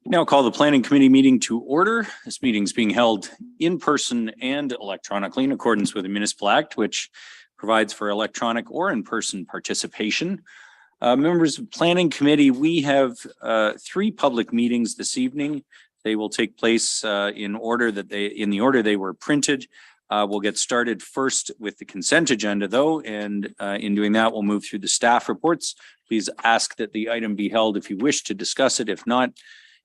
Now call the Planning Committee meeting to order. This meeting is being held in person and electronically in accordance with the Municipal Act, which provides for electronic or in-person participation. Members of Planning Committee, we have 3 public meetings this evening. They will take place in the order they were printed. We'll get started first with the consent agenda though, and in doing that, we'll move through the staff reports. Please ask that the item be held if you wish to discuss it. If not,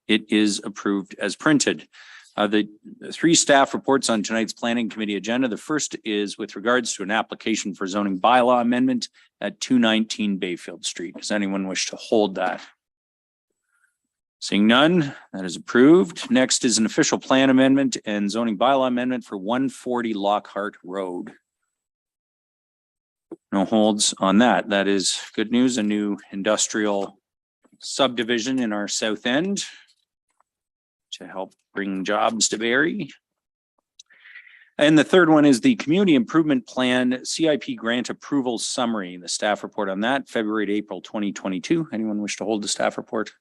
it is approved as printed. The 3 staff reports on tonight's Planning Committee agenda. The first is with regards to an application for zoning bylaw amendment at 219 Bayfield Street. Does anyone wish to hold that? Seeing none, that is approved. Next is an official plan amendment and zoning bylaw amendment for 140 Lockhart Road. No holds on that. That is good news. A new industrial subdivision in our south end to help bring jobs to Barrie. And the third one is the Community Improvement Plan CIP Grant Approval Summary. The staff report on that, February to April 2022. Anyone wish to hold the staff report?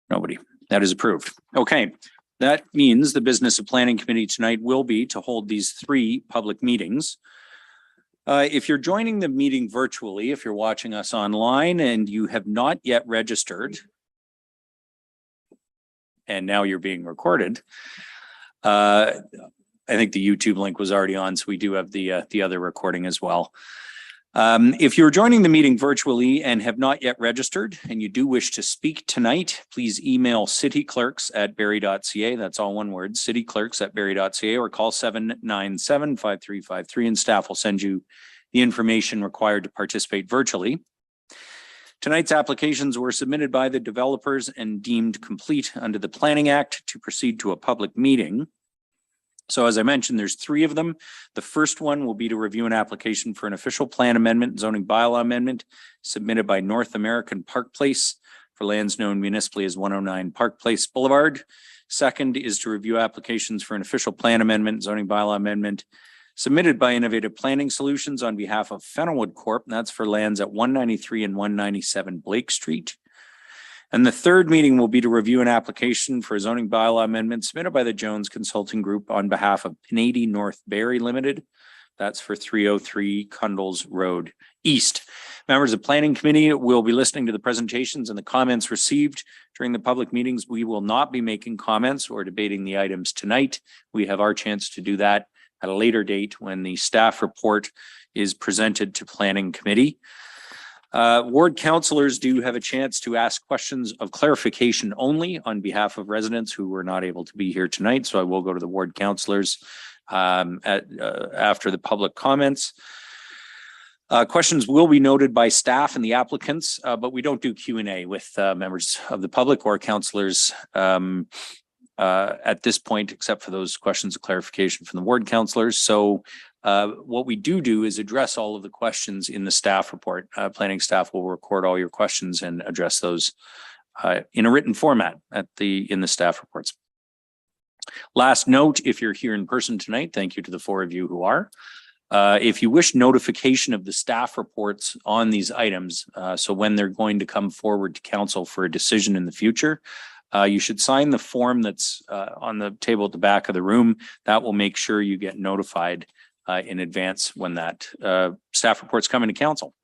Nobody. That is approved. Okay. That means the business of Planning Committee tonight will be to hold these 3 public meetings. If you're joining the meeting virtually, if you're watching us online and you have not yet registered, and now you're being recorded, I think the YouTube link was already on, so we do have the other recording as well. If you're joining the meeting virtually and have not yet registered and you do wish to speak tonight, please email cityclerks@barrie.ca. That's all one word, cityclerks@barrie.ca, or call 797-5353 and staff will send you the information required to participate virtually. Tonight's applications were submitted by the developers and deemed complete under the Planning Act to proceed to a public meeting. So as I mentioned, there's 3 of them. The first one will be to review an application for an official plan amendment, zoning bylaw amendment submitted by North American Park Place for lands known municipally as 109 Park Place Boulevard. Second is to review applications for an official plan amendment, zoning bylaw amendment submitted by Innovative Planning Solutions on behalf of Fennelwood Corp. And that's for lands at 193 and 197 Blake Street. And the third meeting will be to review an application for a zoning bylaw amendment submitted by the Jones Consulting Group on behalf of Pinady North Barrie Limited. That's for 303 Cundles Road East. Members of Planning Committee will be listening to the presentations and the comments received during the public meetings. We will not be making comments or debating the items tonight. We have our chance to do that at a later date when the staff report is presented to Planning Committee. Ward councillors do have a chance to ask questions of clarification only on behalf of residents who were not able to be here tonight. So I will go to the ward councillors after the public comments. Questions will be noted by staff and the applicants, but we don't do Q&A with members of the public or councillors at this point, except for those questions of clarification from the ward councillors. So what we do is address all of the questions in the staff report. Planning staff will record all your questions and address those in a written format in the staff reports. Last note, if you're here in person tonight, thank you to the 4 of you who are. If you wish notification of the staff reports on these items, so when they're going to come forward to council for a decision in the future, you should sign the form that's on the table at the back of the room. That will make sure you get notified in advance when that staff report's coming to council.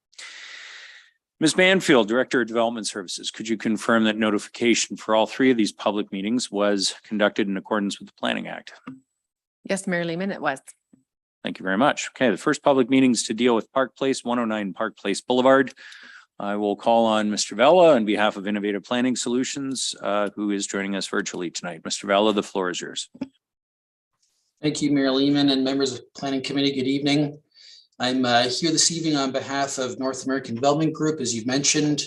Ms. Banfield, Director of Development Services, could you confirm that notification for all 3 of these public meetings was conducted in accordance with the Planning Act? Yes, Mayor Lehman, it was. Thank you very much. Okay, the first public meetings to deal with Park Place, 109 Park Place Boulevard. I will call on Mr. Vella on behalf of Innovative Planning Solutions, who is joining us virtually tonight. Mr. Vella, the floor is yours. Thank you, Mayor Lehman and members of Planning Committee. Good evening. I'm here this evening on behalf of North American Development Group, as you've mentioned,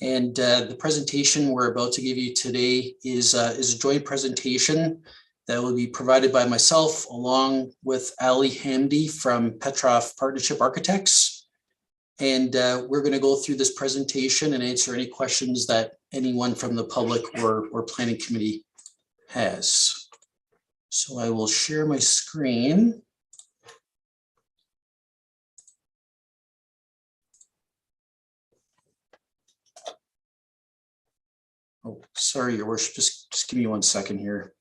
and the presentation we're about to give you today is a joint presentation that will be provided by myself along with Ali Hamdi from Petroff Partnership Architects. And we're going to go through this presentation and answer any questions that anyone from the public or Planning Committee has. So I will share my screen. Oh, sorry, Your Worship, just give me 1 second here.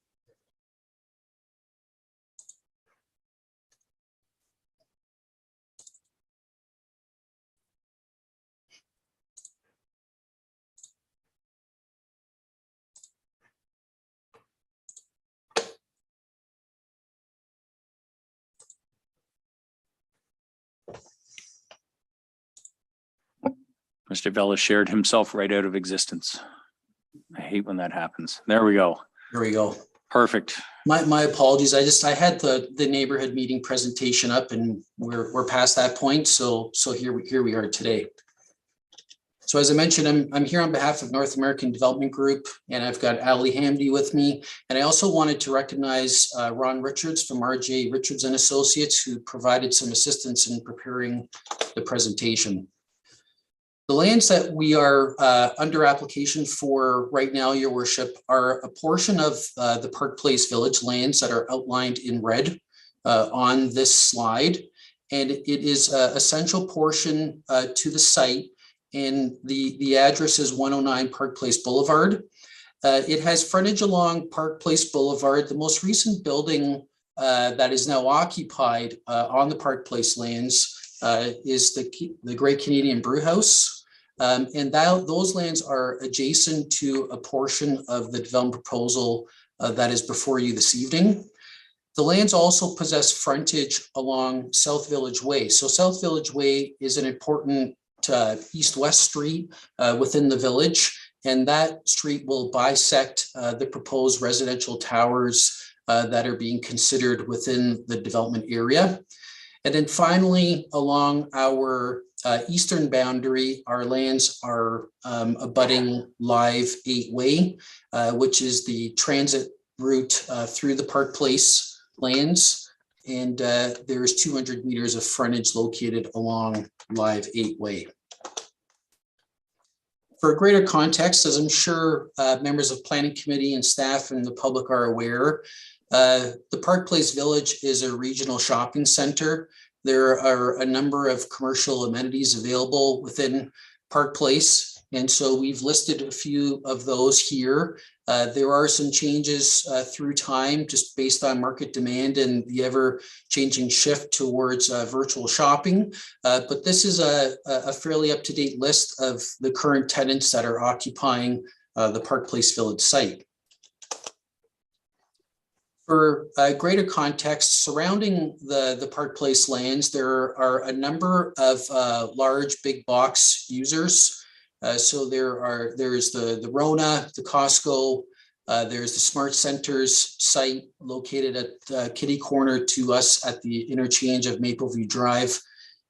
Mr. Vella shared himself right out of existence. I hate when that happens. There we go. There we go. Perfect. My apologies. I had the neighborhood meeting presentation up and we're past that point. So here we are today. So as I mentioned, I'm here on behalf of North American Development Group, and I've got Ali Hamdi with me. And I also wanted to recognize Ron Richards from RJ Richards and Associates, who provided some assistance in preparing the presentation. The lands that we are under application for right now, Your Worship, are a portion of the Park Place Village lands that are outlined in red on this slide. And it is a central portion to the site, and the address is 109 Park Place Boulevard. It has frontage along Park Place Boulevard. The most recent building that is now occupied on the Park Place lands is the Great Canadian Brew House. And those lands are adjacent to a portion of the development proposal that is before you this evening. The lands also possess frontage along South Village Way. So South Village Way is an important east-west street within the village, and that street will bisect the proposed residential towers that are being considered within the development area. And then finally, along our eastern boundary, our lands are abutting Live 8-Way, which is the transit route through the Park Place lands. And there is 200 meters of frontage located along Live 8-Way. For greater context, as I'm sure members of Planning Committee and staff and the public are aware, the Park Place Village is a regional shopping center. There are a number of commercial amenities available within Park Place, and so we've listed a few of those here. There are some changes through time just based on market demand and the ever-changing shift towards virtual shopping. But this is a fairly up-to-date list of the current tenants that are occupying the Park Place Village site. For greater context surrounding the Park Place lands, there are a number of large big box users. So there's the Rona, the Costco, there's the Smart Centers site located at kitty corner to us at the interchange of Mapleview Drive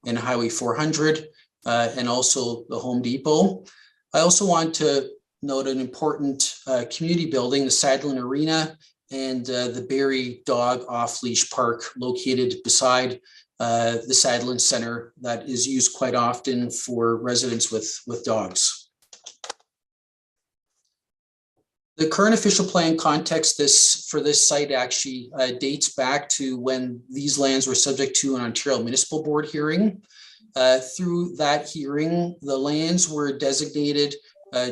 and Highway 400, and also the Home Depot. I also want to note an important community building, the Sadlin Arena, and the Barrie Dog Off-Leash Park located beside the Sadlin Center that is used quite often for residents with dogs. The current official plan context for this site actually dates back to when these lands were subject to an Ontario Municipal Board hearing. Through that hearing, the lands were designated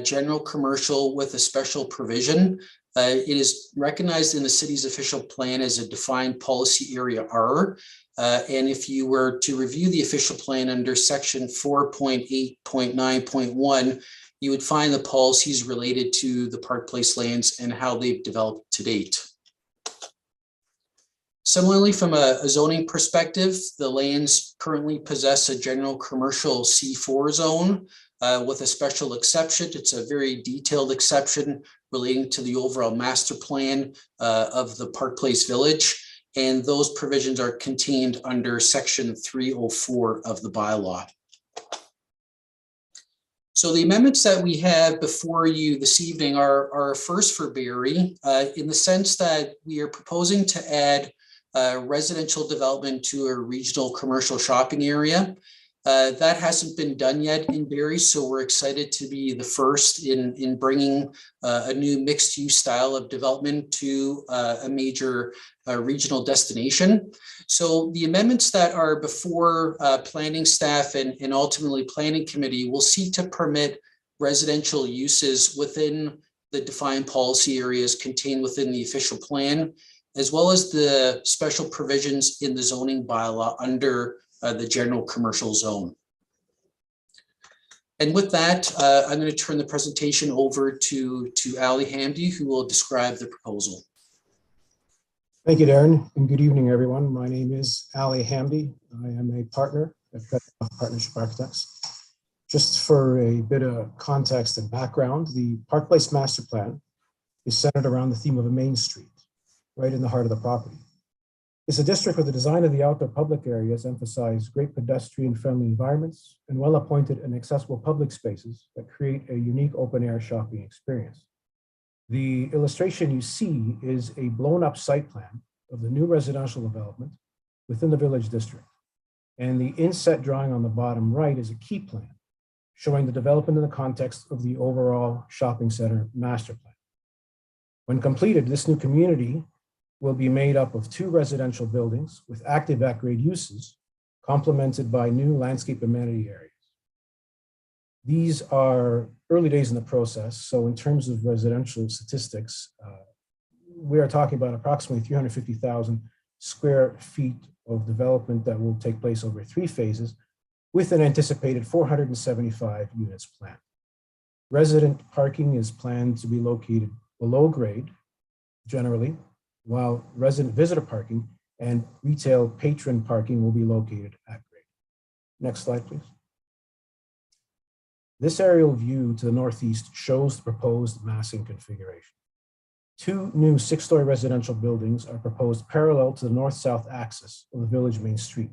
general commercial with a special provision. It is recognized in the city's official plan as a defined policy area R. And if you were to review the official plan under section 4.8.9.1, you would find the policies related to the Park Place lands and how they've developed to date. Similarly, from a zoning perspective, the lands currently possess a general commercial C4 zone with a special exception. It's a very detailed exception relating to the overall master plan of the Park Place Village. And those provisions are contained under section 304 of the bylaw. So the amendments that we have before you this evening are a first for Barrie in the sense that we are proposing to add residential development to a regional commercial shopping area. That hasn't been done yet in Barrie, so we're excited to be the first in bringing a new mixed-use style of development to a major regional destination. So the amendments that are before planning staff and ultimately planning committee will seek to permit residential uses within the defined policy areas contained within the official plan, as well as the special provisions in the zoning bylaw under the general commercial zone. And with that, I'm going to turn the presentation over to Ali Hamdi, who will describe the proposal. Thank you, Darren, and good evening, everyone. My name is Ali Hamdi. I am a partner at Partnership Architects. Just for a bit of context and background, the Park Place Master Plan is centered around the theme of a main street, right in the heart of the property. It's a district where the design of the outdoor public areas emphasize great pedestrian-friendly environments and well-appointed and accessible public spaces that create a unique open-air shopping experience. The illustration you see is a blown-up site plan of the new residential development within the village district. And the inset drawing on the bottom right is a key plan showing the development in the context of the overall shopping center master plan. When completed, this new community will be made up of 2 residential buildings with active at-grade uses, complemented by new landscape amenity areas. These are early days in the process, so in terms of residential statistics, we are talking about approximately 350,000 square feet of development that will take place over 3 phases, with an anticipated 475 units planned. Resident parking is planned to be located below grade, generally, while resident visitor parking and retail patron parking will be located at grade. Next slide, please. This aerial view to the northeast shows the proposed massing configuration. 2 new 6-story residential buildings are proposed parallel to the north-south axis of the village main street,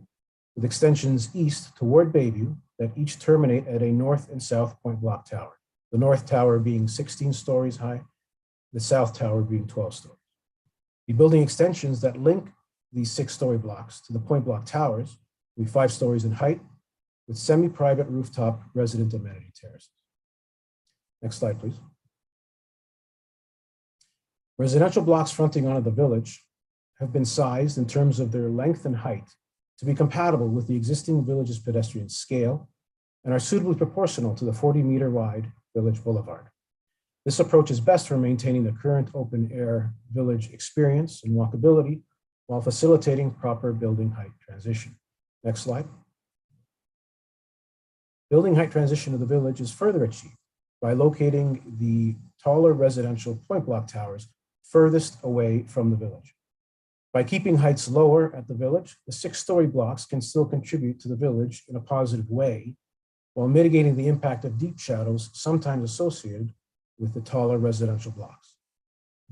with extensions east toward Bayview that each terminate at a north and south point block tower, the north tower being 16 stories high, the south tower being 12 stories. The building extensions that link these 6-story blocks to the point block towers will be 5 stories in height, with semi-private rooftop resident amenity terraces. Next slide, please. Residential blocks fronting onto the village have been sized in terms of their length and height to be compatible with the existing village's pedestrian scale and are suitably proportional to the 40-meter wide village boulevard. This approach is best for maintaining the current open-air village experience and walkability while facilitating proper building height transition. Next slide. Building height transition of the village is further achieved by locating the taller residential point block towers furthest away from the village. By keeping heights lower at the village, the 6-story blocks can still contribute to the village in a positive way while mitigating the impact of deep shadows sometimes associated with the taller residential blocks.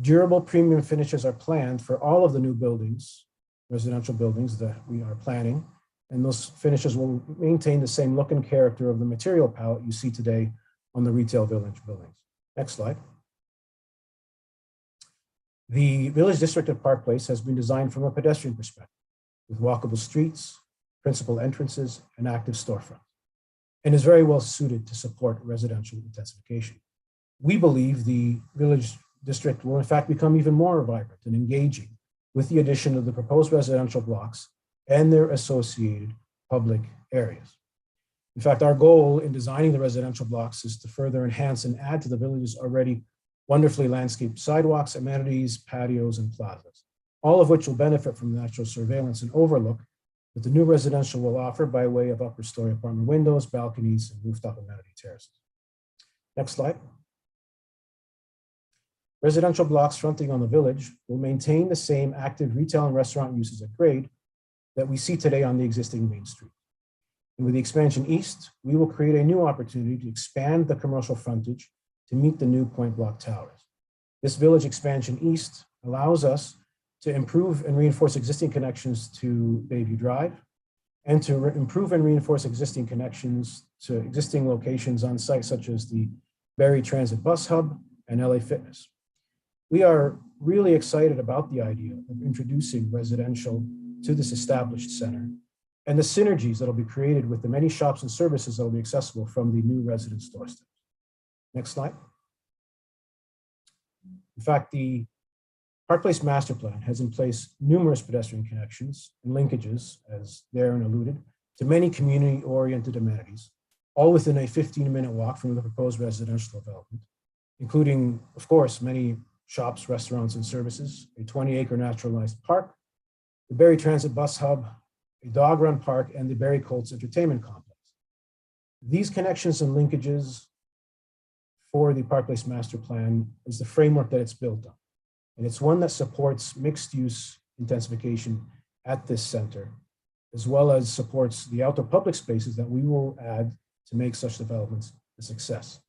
Durable premium finishes are planned for all of the new buildings, residential buildings that we are planning, and those finishes will maintain the same look and character of the material palette you see today on the retail village buildings. Next slide. The village district of Park Place has been designed from a pedestrian perspective with walkable streets, principal entrances, and active storefronts, and is very well suited to support residential intensification. We believe the village district will in fact become even more vibrant and engaging with the addition of the proposed residential blocks and their associated public areas. In fact, our goal in designing the residential blocks is to further enhance and add to the village's already wonderfully landscaped sidewalks, amenities, patios, and plazas, all of which will benefit from the natural surveillance and overlook that the new residential will offer by way of upper story apartment windows, balconies, and rooftop amenity terraces. Next slide. Residential blocks fronting on the village will maintain the same active retail and restaurant uses at grade that we see today on the existing main street. And with the expansion east, we will create a new opportunity to expand the commercial frontage to meet the new point block towers. This village expansion east allows us to improve and reinforce existing connections to Bayview Drive and to improve and reinforce existing connections to existing locations on site, such as the Barrie Transit Bus Hub and LA Fitness. We are really excited about the idea of introducing residential to this established center and the synergies that will be created with the many shops and services that will be accessible from the new residence doorsteps. Next slide. In fact, the Park Place Master Plan has in place numerous pedestrian connections and linkages, as Darren alluded, to many community-oriented amenities, all within a 15-minute walk from the proposed residential development, including, of course, many shops, restaurants, and services, a 20-acre naturalized park, the Barrie Transit Bus Hub, a dog run park, and the Barrie Colts Entertainment Complex. These connections and linkages for the Park Place Master Plan is the framework that it's built on. And it's one that supports mixed-use intensification at this center, as well as supports the outdoor public spaces that we will add to make such developments a success,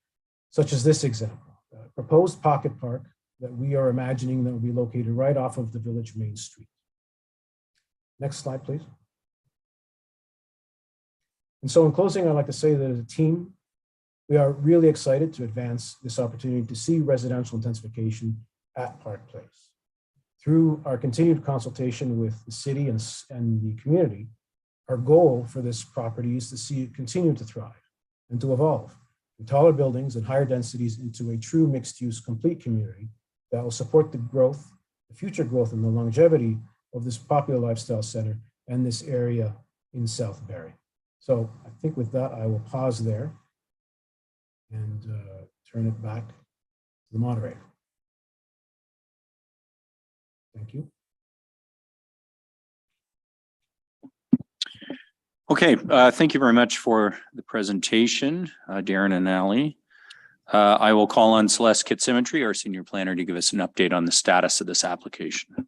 such as this example, a proposed pocket park that we are imagining that will be located right off of the village main street. Next slide, please. And so in closing, I'd like to say that as a team, we are really excited to advance this opportunity to see residential intensification at Park Place. Through our continued consultation with the city and the community, our goal for this property is to see it continue to thrive and to evolve from taller buildings and higher densities into a true mixed-use complete community that will support the growth, the future growth, and the longevity of this popular lifestyle center and this area in South Barrie. So I think with that, I will pause there and turn it back to the moderator. Thank you. Okay, thank you very much for the presentation, Darren and Ali. I will call on Celeste Kitsymmetry, our senior planner, to give us an update on the status of this application.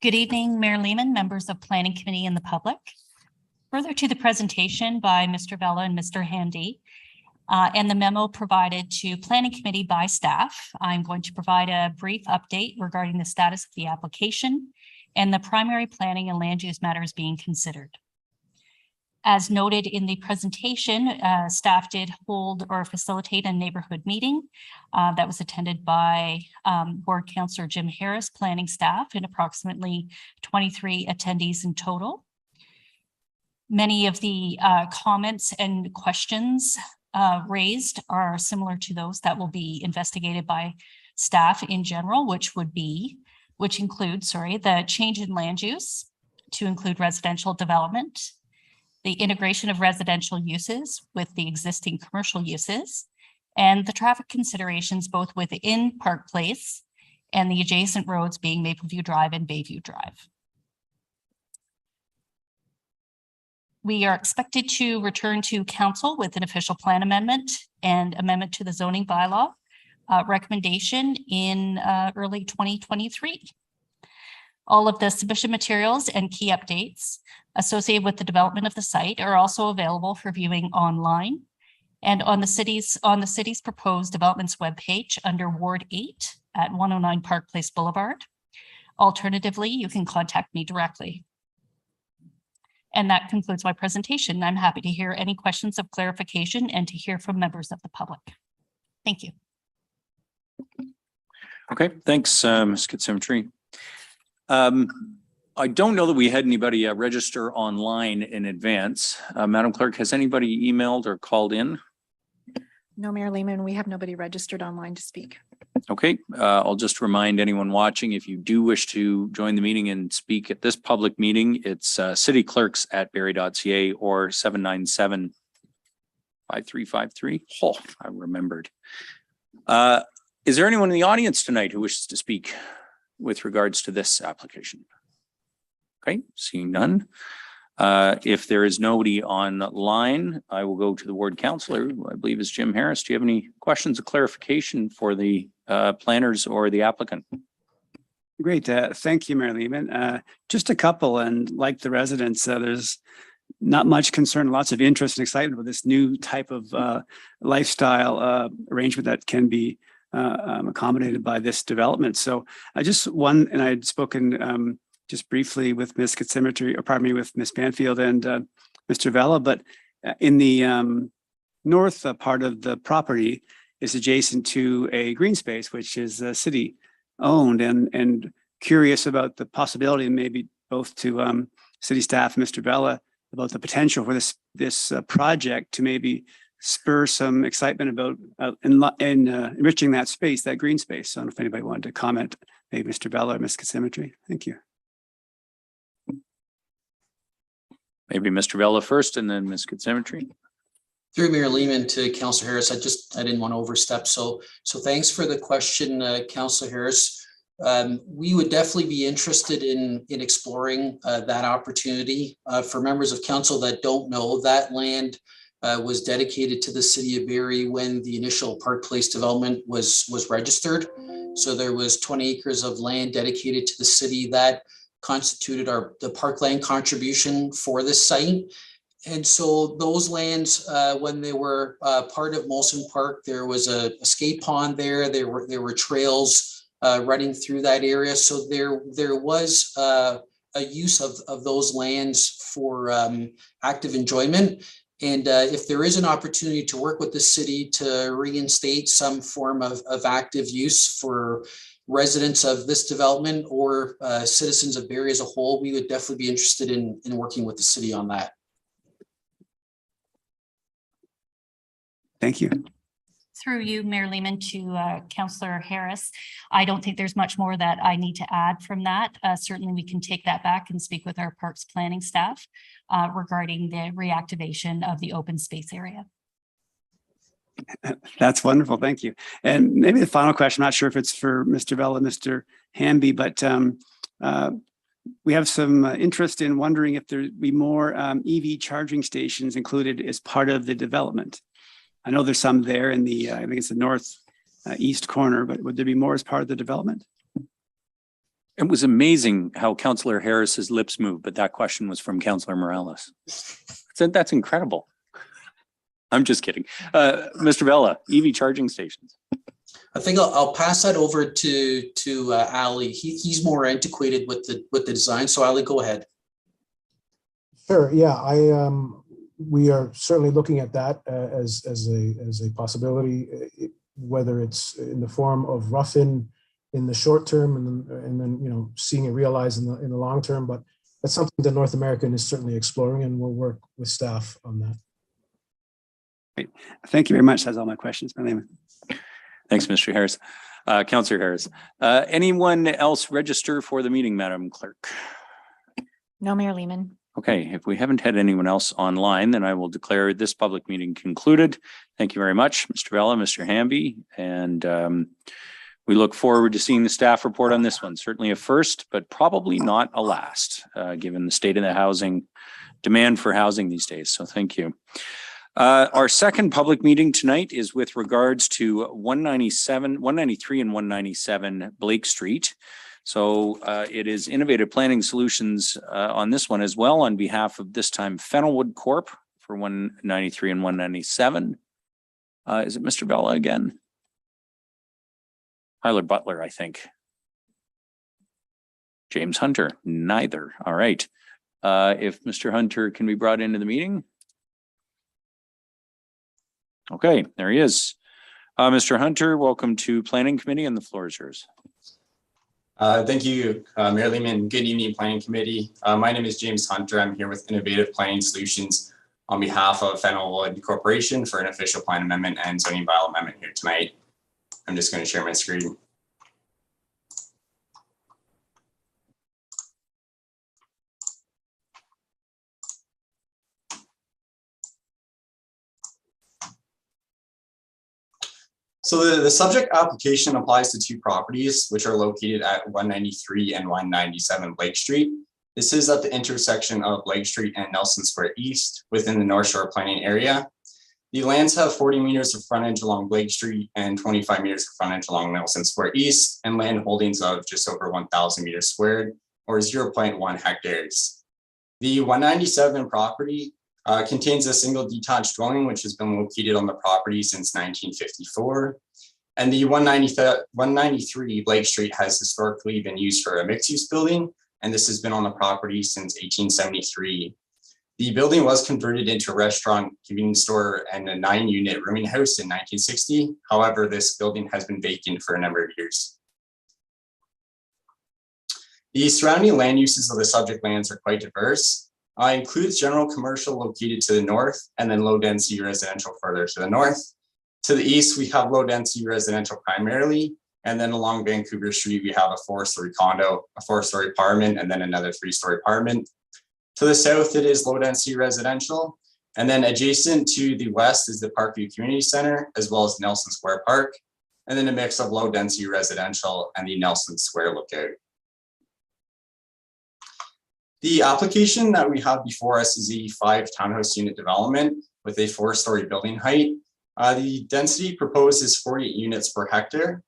Good evening, Mayor Lehman, members of Planning Committee and the public. Further to the presentation by Mr. Vella and Mr. Handy, and the memo provided to Planning Committee by staff, I'm going to provide a brief update regarding the status of the application and the primary planning and land use matters being considered. As noted in the presentation, staff did hold or facilitate a neighborhood meeting that was attended by Board Councillor Jim Harris, planning staff, and approximately 23 attendees in total. Many of the comments and questions raised are similar to those that will be investigated by staff in general, which includes the change in land use to include residential development, the integration of residential uses with the existing commercial uses, and the traffic considerations both within Park Place and the adjacent roads being Mapleview Drive and Bayview Drive. We are expected to return to council with an official plan amendment and amendment to the zoning bylaw recommendation in early 2023. All of the submission materials and key updates associated with the development of the site are also available for viewing online and on the city's proposed developments webpage under Ward 8 at 109 Park Place Boulevard. Alternatively, you can contact me directly. And that concludes my presentation. I'm happy to hear any questions of clarification and to hear from members of the public. Thank you. Okay, thanks, Ms. Kitsymmetry. I don't know that we had anybody register online in advance. Madam Clerk, has anybody emailed or called in? No, Mayor Lehman, we have nobody registered online to speak. Okay, I'll just remind anyone watching, if you do wish to join the meeting and speak at this public meeting, it's cityclerks@barrie.ca or 797-5353. Oh, I remembered. Is there anyone in the audience tonight who wishes to speak with regards to this application? Okay, seeing none. If there is nobody online, I will go to the ward councillor, who I believe is Jim Harris. Do you have any questions of clarification for the planners or the applicant? Great. Thank you, Mayor Lehman. Just a couple, and like the residents, there's not much concern, lots of interest and excitement about this new type of lifestyle arrangement that can be accommodated by this development. So I just and I'd spoken just briefly with Ms. Kitsymmetry, or pardon me, with Ms. Banfield and Mr. Vella, but in the north part of the property is adjacent to a green space, which is city owned, and curious about the possibility, maybe both to city staff and Mr. Vella, about the potential for this project to maybe spur some excitement about enriching that space, that green space. So I don't know if anybody wanted to comment, maybe Mr. Vella or Ms. Kitsymmetry. Thank you. Maybe Mr. Vella first and then Ms. Kitsymmetry. Through Mayor Lehman to Councillor Harris, I didn't want to overstep. So thanks for the question, Councillor Harris. We would definitely be interested in exploring that opportunity. For members of council that don't know, that land was dedicated to the city of Barrie when the initial Park Place development was registered. So there was 20 acres of land dedicated to the city that constituted the parkland contribution for this site. And so those lands, when they were part of Molson Park, there was a skate pond there. There were trails running through that area. So there was a use of those lands for active enjoyment. And if there is an opportunity to work with the city to reinstate some form of active use for residents of this development or citizens of Barrie as a whole, we would definitely be interested in working with the city on that. Thank you. Through you, Mayor Lehman, to Councillor Harris. I don't think there's much more that I need to add from that. Certainly, we can take that back and speak with our parks planning staff regarding the reactivation of the open space area. That's wonderful. Thank you. And maybe the final question, I'm not sure if it's for Mr. Vella, Mr. Hamby, but we have some interest in wondering if there'd be more EV charging stations included as part of the development. I know there's some there in the, I think it's the north east corner, but would there be more as part of the development? It was amazing how Councillor Harris's lips moved, but that question was from Councillor Morales. So that's incredible. I'm just kidding. Mr. Vella, EV charging stations. I think I'll pass that over to Ali. He's more antiquated with the design. So Ali, go ahead. Sure. Yeah, we are certainly looking at that as a possibility, whether it's in the form of rough-in the short term and then seeing it realized in the long term. But that's something that North American is certainly exploring, and we'll work with staff on that. Great. Thank you very much. That's all my questions. My name. Thanks, Mr. Harris. Councillor Harris. Anyone else register for the meeting, Madam Clerk? No, Mayor Lehman. Okay, if we haven't had anyone else online, then I will declare this public meeting concluded. Thank you very much, Mr. Vella, Mr. Hamby, and we look forward to seeing the staff report on this one. Certainly a first, but probably not a last, given the state of the housing demand for housing these days. So thank you. Our second public meeting tonight is with regards to 193 and 197 Blake Street. So it is Innovative Planning Solutions on this one as well, on behalf of this time Fennelwood Corp for 193 and 197. Is it Mr. Vella again? Tyler Butler, I think. James Hunter, neither. All right. If Mr. Hunter can be brought into the meeting. Okay, there he is. Mr. Hunter, welcome to Planning Committee, and the floor is yours. Thank you, Mayor Lehman. Good evening, Planning Committee. My name is James Hunter. I'm here with Innovative Planning Solutions on behalf of Fennelwood Corporation for an official plan amendment and zoning bylaw amendment here tonight. I'm just going to share my screen. So the subject application applies to two properties, which are located at 193 and 197 Blake Street. This is at the intersection of Blake Street and Nelson Square East within the North Shore planning area. The lands have 40 meters of frontage along Blake Street and 25 meters of frontage along Nelson Square East, and land holdings of just over 1,000 meters squared, or 0.1 hectares. The 197 property contains a single detached dwelling, which has been located on the property since 1954. And the 193 Blake Street has historically been used for a mixed-use building, and this has been on the property since 1873. The building was converted into a restaurant, convenience store, and a 9-unit rooming house in 1960. However, this building has been vacant for a number of years. The surrounding land uses of the subject lands are quite diverse. Includes general commercial located to the north, and then low density residential further to the north. To the east, we have low density residential primarily, and then along Vancouver Street, we have a 4-story condo, a 4-story apartment, and then another 3-story apartment. To the south, it is low density residential, And then adjacent to the west is the Parkview Community Center, as well as Nelson Square Park, and then a mix of low density residential and the Nelson Square lookout. The application that we have before us is a 5 townhouse unit development with a 4-story building height. The density proposed is 48 units per hectare.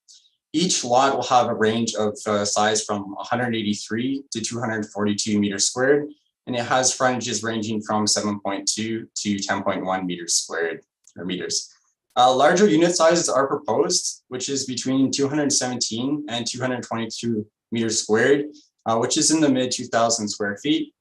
Each lot will have a range of size from 183 to 242 meters squared, and it has frontages ranging from 7.2 to 10.1 meters squared or meters. Larger unit sizes are proposed, which is between 217 and 222 meters squared, which is in the mid 2,000 square feet.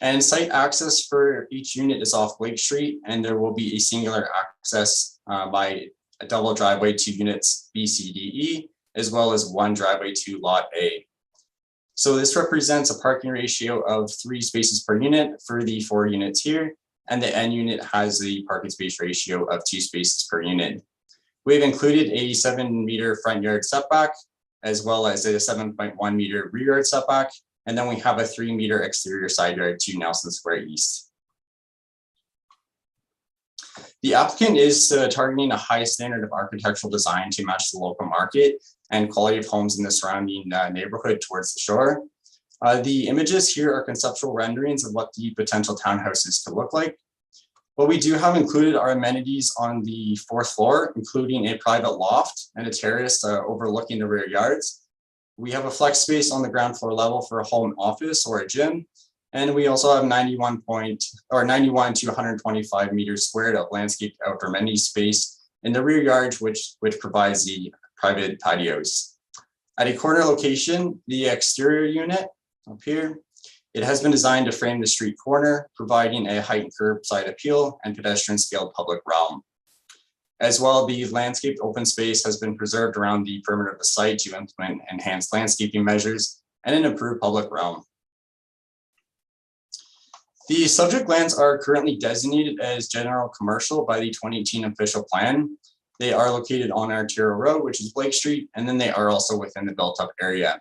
And site access for each unit is off Blake Street, and there will be a singular access by a double driveway to units B, C, D, E, as well as 1 driveway to lot A. So this represents a parking ratio of 3 spaces per unit for the 4 units here, and the N unit has the parking space ratio of 2 spaces per unit. We've included a 7-meter front yard setback, as well as a 7.1 meter rear yard setback, and then we have a 3-meter exterior side yard to Nelson Square East. The applicant is targeting a high standard of architectural design to match the local market and quality of homes in the surrounding neighborhood towards the shore. The images here are conceptual renderings of what the potential townhouses could look like. What we do have included are amenities on the 4th floor, including a private loft and a terrace overlooking the rear yards. We have a flex space on the ground floor level for a home office or a gym. And we also have 91 to 125 meters squared of landscaped outdoor amenity space in the rear yard, which provides the private patios. At a corner location, the exterior unit up here, it has been designed to frame the street corner, providing a heightened curbside appeal and pedestrian scaled public realm. As well, the landscaped open space has been preserved around the perimeter of the site to implement enhanced landscaping measures and an improved public realm. The subject lands are currently designated as general commercial by the 2018 official plan. They are located on Arterial Road, which is Blake Street, and then they are also within the built-up area.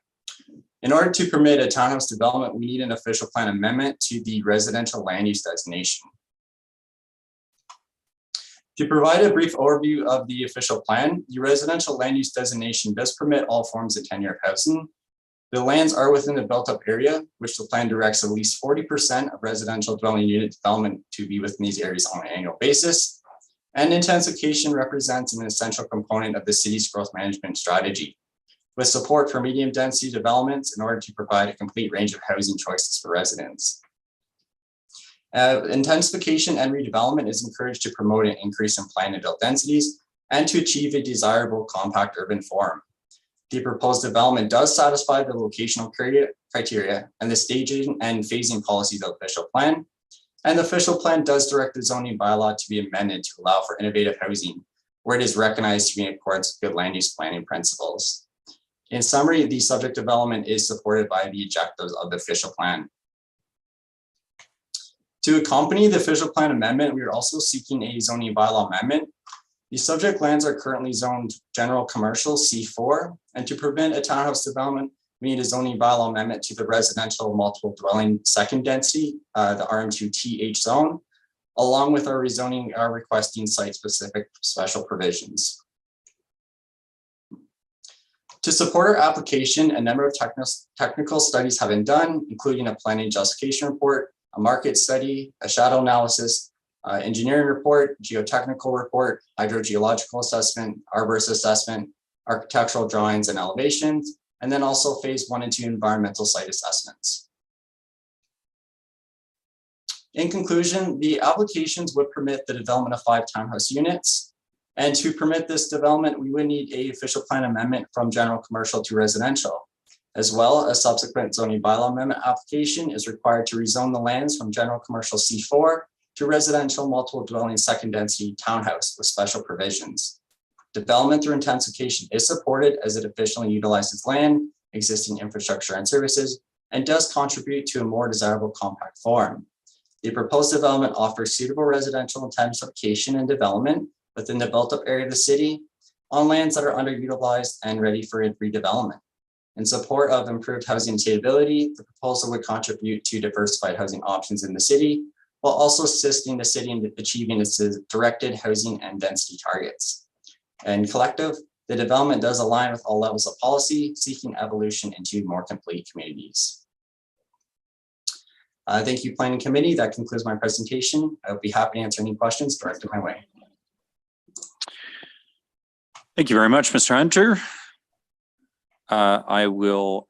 In order to permit a townhouse development, we need an official plan amendment to the residential land use designation. To provide a brief overview of the official plan, the residential land use designation does permit all forms of tenure housing. The lands are within the built-up area, which the plan directs at least 40% of residential dwelling unit development to be within these areas on an annual basis. And intensification represents an essential component of the city's growth management strategy, with support for medium density developments in order to provide a complete range of housing choices for residents. Intensification and redevelopment is encouraged to promote an increase in planned and built densities and to achieve a desirable compact urban form. The proposed development does satisfy the locational criteria and the staging and phasing policies of the official plan. And the official plan does direct the zoning bylaw to be amended to allow for innovative housing, where it is recognized to be in accordance with good land use planning principles. In summary, the subject development is supported by the objectives of the official plan. To accompany the official plan amendment, we are also seeking a zoning bylaw amendment. The subject lands are currently zoned general commercial C4, and to prevent a townhouse development, we need a zoning bylaw amendment to the residential multiple dwelling second density, the RM2TH zone, along with our rezoning requesting site-specific special provisions. To support our application, a number of technical studies have been done, including a planning justification report, a market study, a shadow analysis, engineering report, geotechnical report, hydrogeological assessment, arborist assessment, architectural drawings and elevations, and then also phase 1 and 2 environmental site assessments. In conclusion, the applications would permit the development of 5 townhouse units. And to permit this development, we would need a official plan amendment from general commercial to residential. As well, a subsequent zoning bylaw amendment application is required to rezone the lands from general commercial C4 to residential multiple dwelling second density townhouse with special provisions. Development through intensification is supported as it efficiently utilizes land, existing infrastructure and services, and does contribute to a more desirable compact form. The proposed development offers suitable residential intensification and development within the built-up area of the city on lands that are underutilized and ready for redevelopment. In support of improved housing suitability, the proposal would contribute to diversified housing options in the city, while also assisting the city in achieving its directed housing and density targets. And collective, the development does align with all levels of policy, seeking evolution into more complete communities. Thank you, Planning Committee. That concludes my presentation. I would be happy to answer any questions directed my way. Thank you very much, Mr. Hunter. I will,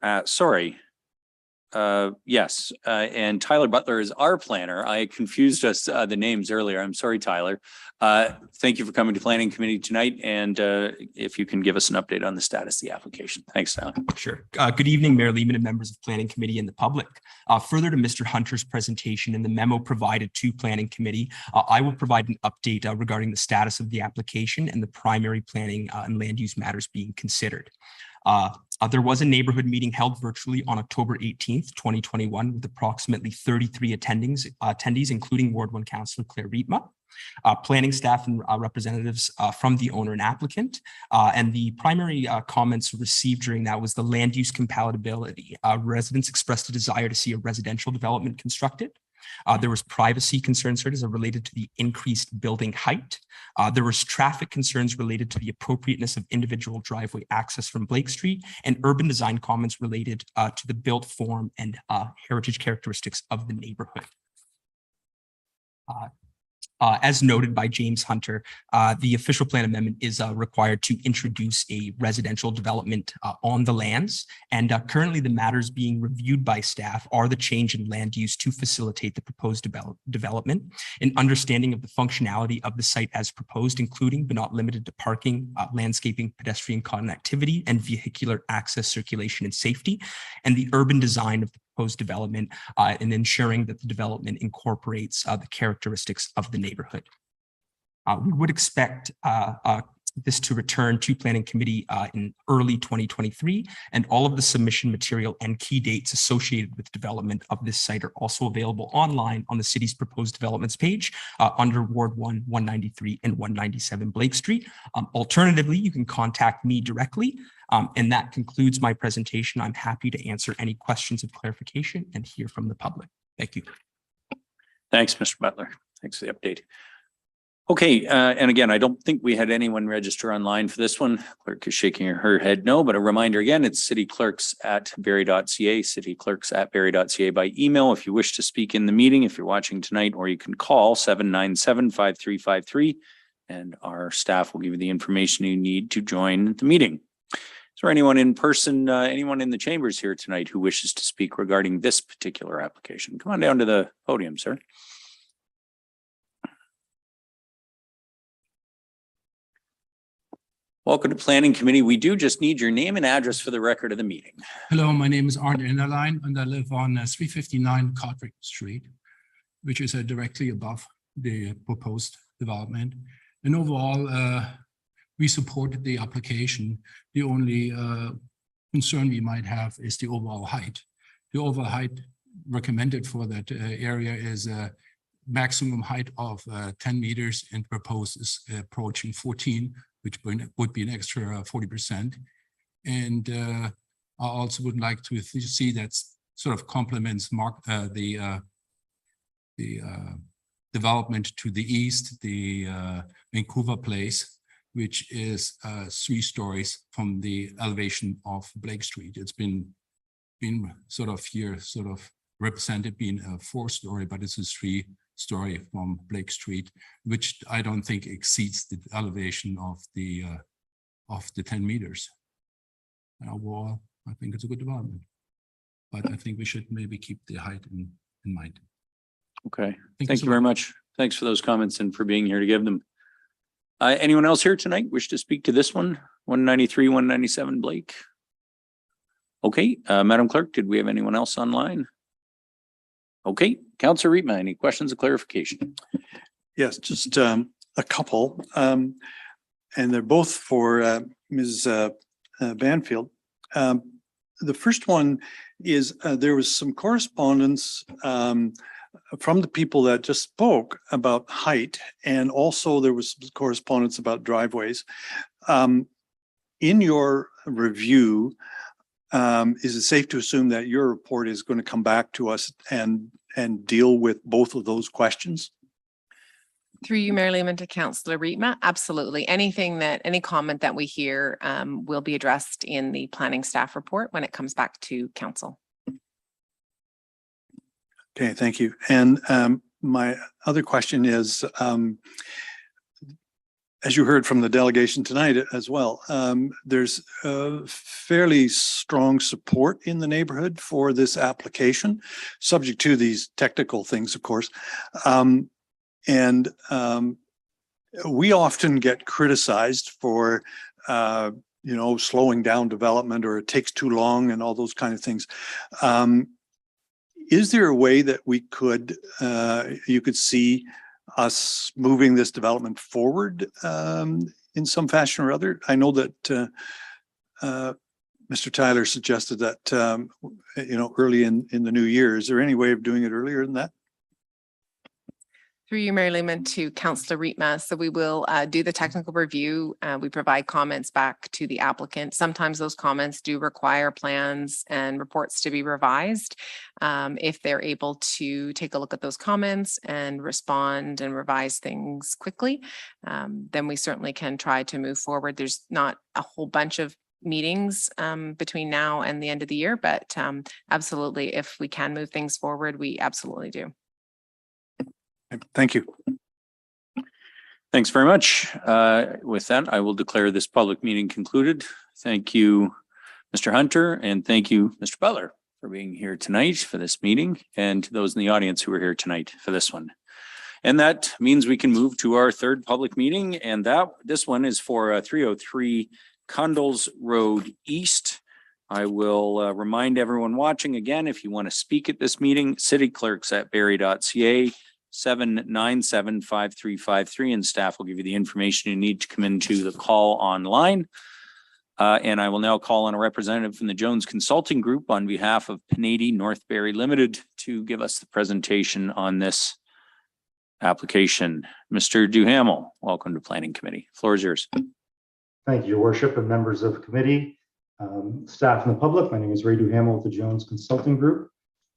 yes, and Tyler Butler is our planner. I confused us the names earlier. I'm sorry, Tyler. Thank you for coming to Planning Committee tonight, and if you can give us an update on the status of the application. Thanks, Tyler. Sure. Good evening, Mayor Lehman and members of Planning Committee and the public. Further to Mr. Hunter's presentation and the memo provided to Planning Committee, I will provide an update regarding the status of the application and the primary planning and land use matters being considered. There was a neighborhood meeting held virtually on October 18th, 2021, with approximately 33 attendees, including Ward 1 Councillor Claire Rietma, planning staff and representatives from the owner and applicant. And the primary comments received during that was the land use compatibility. Residents expressed a desire to see a residential development constructed. There was privacy concerns related to the increased building height. There was traffic concerns related to the appropriateness of individual driveway access from Blake Street, and urban design comments related to the built form and heritage characteristics of the neighborhood. As noted by James Hunter, the official plan amendment is required to introduce a residential development on the lands. And currently the matters being reviewed by staff are the change in land use to facilitate the proposed development, an understanding of the functionality of the site as proposed, including but not limited to parking, landscaping, pedestrian connectivity, and vehicular access, circulation, and safety, and the urban design of the proposed development and ensuring that the development incorporates the characteristics of the neighborhood. We would expect this to return to Planning Committee in early 2023, and all of the submission material and key dates associated with development of this site are also available online on the city's proposed developments page under Ward 1, 193 and 197 Blake Street. Alternatively, you can contact me directly. And that concludes my presentation. I'm happy to answer any questions of clarification and hear from the public. Thank you. Thanks, Mr. Butler. Thanks for the update. Okay, and again, I don't think we had anyone register online for this one. Clerk is shaking her head no, but a reminder again, it's cityclerks@barrie.ca, cityclerks@barrie.ca by email if you wish to speak in the meeting, if you're watching tonight, or you can call 797-5353 and our staff will give you the information you need to join the meeting. Is there anyone in person, anyone in the chambers here tonight who wishes to speak regarding this particular application? Come on down to the podium, sir. Welcome to Planning Committee. We do just need your name and address for the record of the meeting. Hello, my name is Arne Innerlein and I live on 359 Cartwright Street, which is directly above the proposed development. And overall, we supported the application. The only concern we might have is the overall height. The overall height recommended for that area is a maximum height of 10 meters and proposed is approaching 14, which would be an extra 40%. And I also would like to see that sort of complements the development to the east, the Vancouver Place, which is 3 stories from the elevation of Blake Street. It's been sort of here represented being a 4-story, but it's a 3-story from Blake Street, which I don't think exceeds the elevation of the 10 meters. And overall, I think it's a good development, but I think we should maybe keep the height in mind. Okay, thank you very much. Thanks for those comments and for being here to give them. Anyone else here tonight wish to speak to this one? 193, 197 Blake. Okay, Madam Clerk, did we have anyone else online? Okay, Councillor Rietma, any questions of clarification? Yes, just a couple, and they're both for Ms. Banfield. The first one is there was some correspondence from the people that just spoke about height, and also there was some correspondence about driveways. In your review, is it safe to assume that your report is going to come back to us and and deal with both of those questions? Through you, Mayor Lehman, to Councillor Rietma, absolutely. Any comment that we hear will be addressed in the planning staff report when it comes back to council. Okay, thank you. And my other question is, as you heard from the delegation tonight as well, there's fairly strong support in the neighborhood for this application, subject to these technical things, of course. We often get criticized for, slowing down development, or it takes too long and all those kind of things. Is there a way that we could, you could see us moving this development forward in some fashion or other? I know that Mr. Tyler suggested that, early in the new year. Is there any way of doing it earlier than that? Through you, Mayor Lehman, to Councillor Rietma. So we will do the technical review. We provide comments back to the applicant. Sometimes those comments do require plans and reports to be revised. If they're able to take a look at those comments and respond and revise things quickly, then we certainly can try to move forward. There's not a whole bunch of meetings between now and the end of the year, but absolutely, if we can move things forward, we absolutely do. Thank you. Thanks very much. With that, I will declare this public meeting concluded. Thank you, Mr. Hunter, and thank you, Mr. Butler, for being here tonight for this meeting, and to those in the audience who are here tonight for this one. And that means we can move to our third public meeting, and this one is for 303 Cundles Road East. I will remind everyone watching again, if you want to speak at this meeting, cityclerks@barrie.ca. 797-5353, and staff will give you the information you need to come into the call online. And I will now call on a representative from the Jones Consulting Group on behalf of Panady North Barrie Limited to give us the presentation on this application. Mr. Duhamel, welcome to Planning Committee. Floor is yours. Thank you, Your Worship, and members of the committee, staff and the public. My name is Ray Duhamel with the Jones Consulting Group,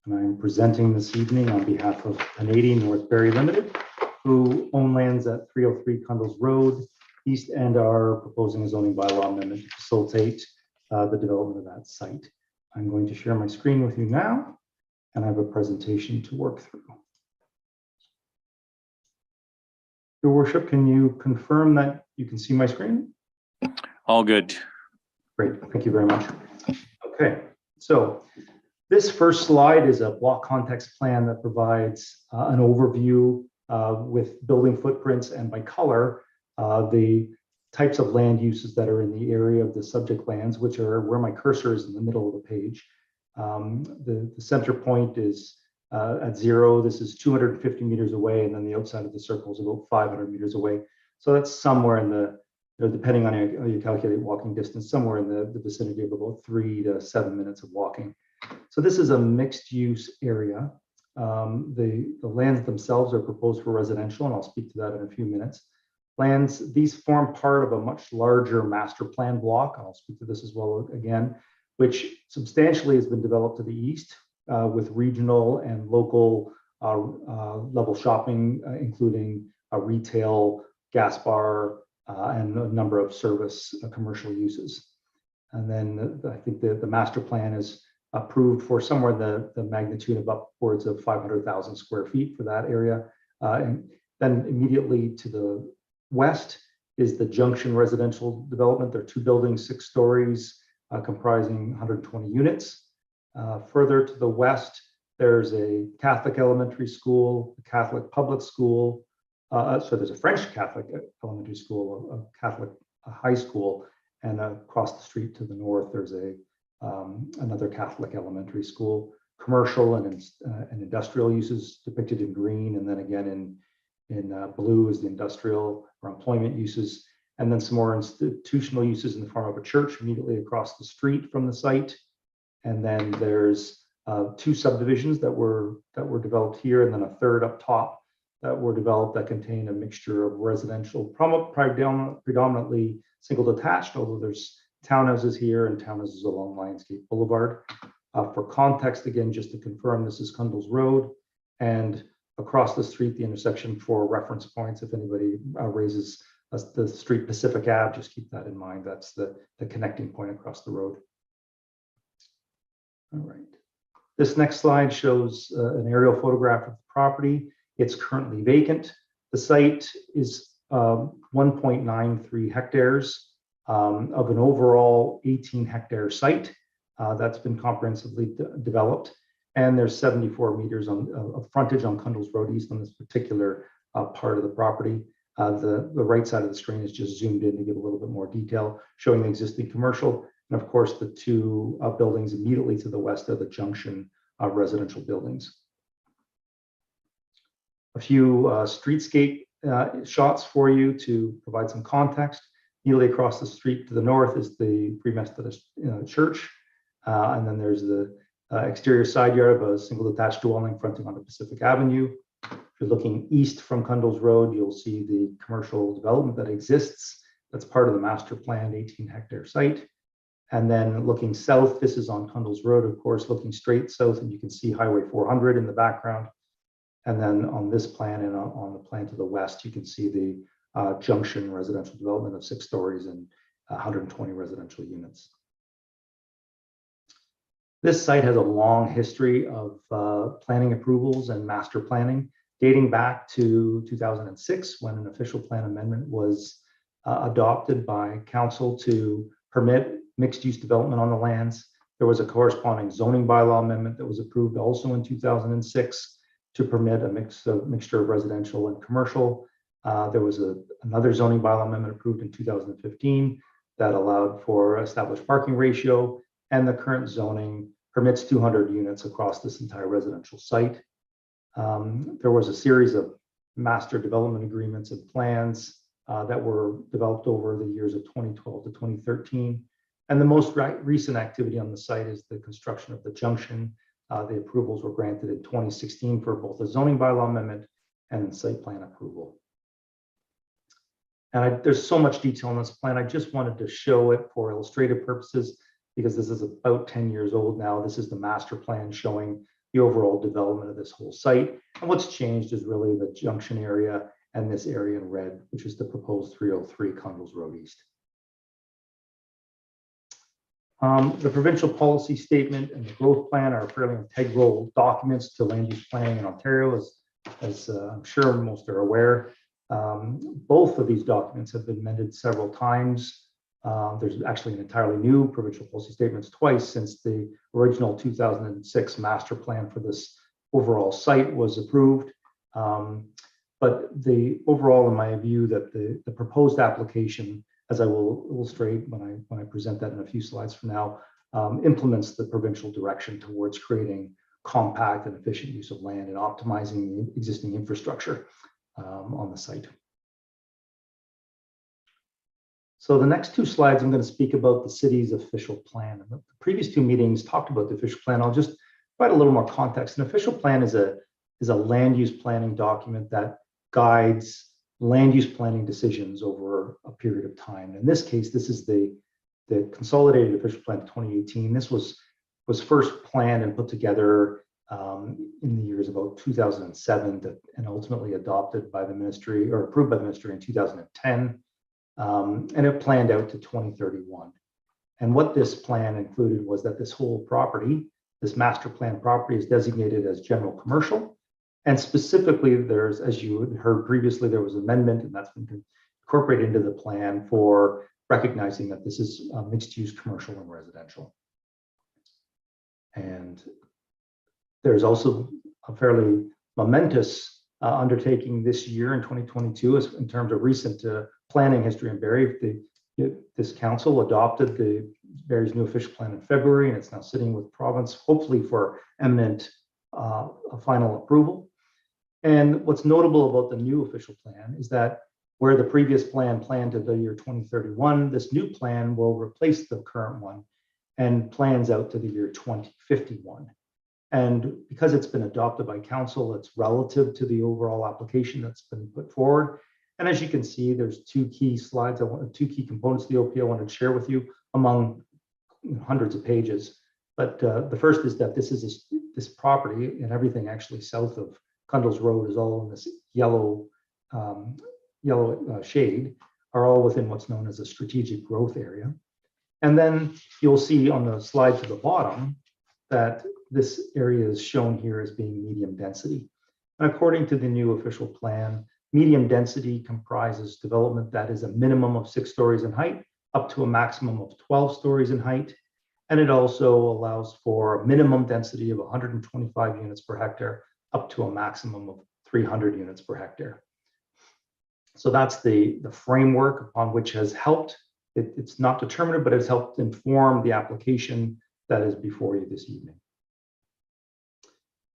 and I'm presenting this evening on behalf of Panady North Barrie Limited, who own lands at 303 Cundles Road East and are proposing a zoning bylaw amendment to facilitate the development of that site. I'm going to share my screen with you now, and I have a presentation to work through. Your Worship, can you confirm that you can see my screen? All good. Great, thank you very much. Okay, so this first slide is a block context plan that provides an overview with building footprints and by color, the types of land uses that are in the area of the subject lands, which are where my cursor is in the middle of the page. The center point is at 0. This is 250 meters away, and then the outside of the circle is about 500 meters away. So that's somewhere in the, depending on how you calculate walking distance, somewhere in the vicinity of about 3 to 7 minutes of walking. So this is a mixed use area. The lands themselves are proposed for residential, and I'll speak to that in a few minutes. These form part of a much larger master plan block. I'll speak to this as well again, which substantially has been developed to the east with regional and local level shopping, including a retail, gas bar, and a number of service commercial uses. And then I think the master plan is approved for somewhere in the magnitude of upwards of 500,000 square feet for that area. And then immediately to the west is the Junction residential development. There are 2 buildings, 6 stories, comprising 120 units. Further to the west, there's a Catholic elementary school, a Catholic public school. So there's a French Catholic elementary school, a Catholic high school, and across the street to the north, there's another Catholic elementary school. Commercial and industrial uses depicted in green, and then again in blue is the industrial or employment uses, and then some more institutional uses in the form of a church immediately across the street from the site. And then there's 2 subdivisions that were developed here, and then a third up top that were developed that contain a mixture of residential, predominantly single detached, although there's townhouses here and townhouses along Lionsgate Boulevard. For context, again, just to confirm, this is Cundles Road. and across the street, the intersection for reference points. If anybody raises the street Pacific Ave, just keep that in mind. That's the connecting point across the road. All right. This next slide shows an aerial photograph of the property. It's currently vacant. The site is 1.93 hectares of an overall 18-hectare site that's been comprehensively developed. And there's 74 meters of frontage on Cundles Road East on this particular part of the property. The right side of the screen is just zoomed in to give a little bit more detail, showing the existing commercial. And of course, the two buildings immediately to the west are the Junction residential buildings. A few streetscape shots for you to provide some context. Immediately across the street to the north is the Free Methodist Church. And then there's the exterior side yard of a single detached dwelling fronting onto Pacific Avenue. If you're looking east from Cundles Road, you'll see the commercial development that exists. That's part of the master planned 18-hectare site. And then looking south, this is on Cundles Road, of course, looking straight south, and you can see Highway 400 in the background. And then on this plan and on the plan to the west, you can see the Junction residential development of 6 stories and 120 residential units. This site has a long history of planning approvals and master planning, dating back to 2006, when an official plan amendment was adopted by council to permit mixed-use development on the lands. There was a corresponding zoning bylaw amendment that was approved also in 2006 to permit a mixture of residential and commercial. There was another zoning bylaw amendment approved in 2015 that allowed for established parking ratio, and the current zoning permits 200 units across this entire residential site. There was a series of master development agreements and plans that were developed over the years of 2012 to 2013. And the most recent activity on the site is the construction of the Junction. The approvals were granted in 2016 for both a zoning bylaw amendment and site plan approval. And there's so much detail on this plan. I just wanted to show it for illustrative purposes because this is about 10 years old now. This is the master plan showing the overall development of this whole site. And what's changed is really the Junction area and this area in red, which is the proposed 303 Cundles Road East. The provincial policy statement and the growth plan are fairly integral documents to land use planning in Ontario, as I'm sure most are aware. Both of these documents have been amended several times. There's actually an entirely new provincial policy statements twice since the original 2006 master plan for this overall site was approved. But the overall, in my view, that the proposed application, as I will illustrate when I present that in a few slides from now, implements the provincial direction towards creating compact and efficient use of land and optimizing the existing infrastructure on the site. So the next 2 slides, I'm going to speak about the city's official plan. And the previous 2 meetings talked about the official plan. I'll just provide a little more context. An official plan is a land use planning document that guides land use planning decisions over a period of time. In this case, this is the Consolidated Official Plan 2018. This was first planned and put together in the years about 2007 and ultimately adopted by the ministry or approved by the ministry in 2010. And it planned out to 2031. And what this plan included was that this whole property, this master plan property, is designated as general commercial. And specifically, there's, as you heard previously, there was an amendment, and that's been incorporated into the plan for recognizing that this is mixed use commercial and residential. And there's also a fairly momentous undertaking this year in 2022 in terms of recent planning history in Barrie. This council adopted the Barrie's new official plan in February, and it's now sitting with province, hopefully for imminent final approval. And what's notable about the new official plan is that where the previous plan planned to the year 2031, this new plan will replace the current one and plans out to the year 2051. And because it's been adopted by council, it's relative to the overall application that's been put forward. And as you can see, there's 2 key slides, 2 key components of the OP I wanted to share with you among hundreds of pages. But the first is that this property and everything actually south of Cundles Road is all in this yellow shade, are all within what's known as a strategic growth area. And then you'll see on the slide to the bottom that this area is shown here as being medium density. And according to the new official plan, medium density comprises development that is a minimum of 6 stories in height up to a maximum of 12 stories in height. And it also allows for a minimum density of 125 units per hectare up to a maximum of 300 units per hectare. So that's the framework upon which has helped. It's not determinative, but it's helped inform the application that is before you this evening.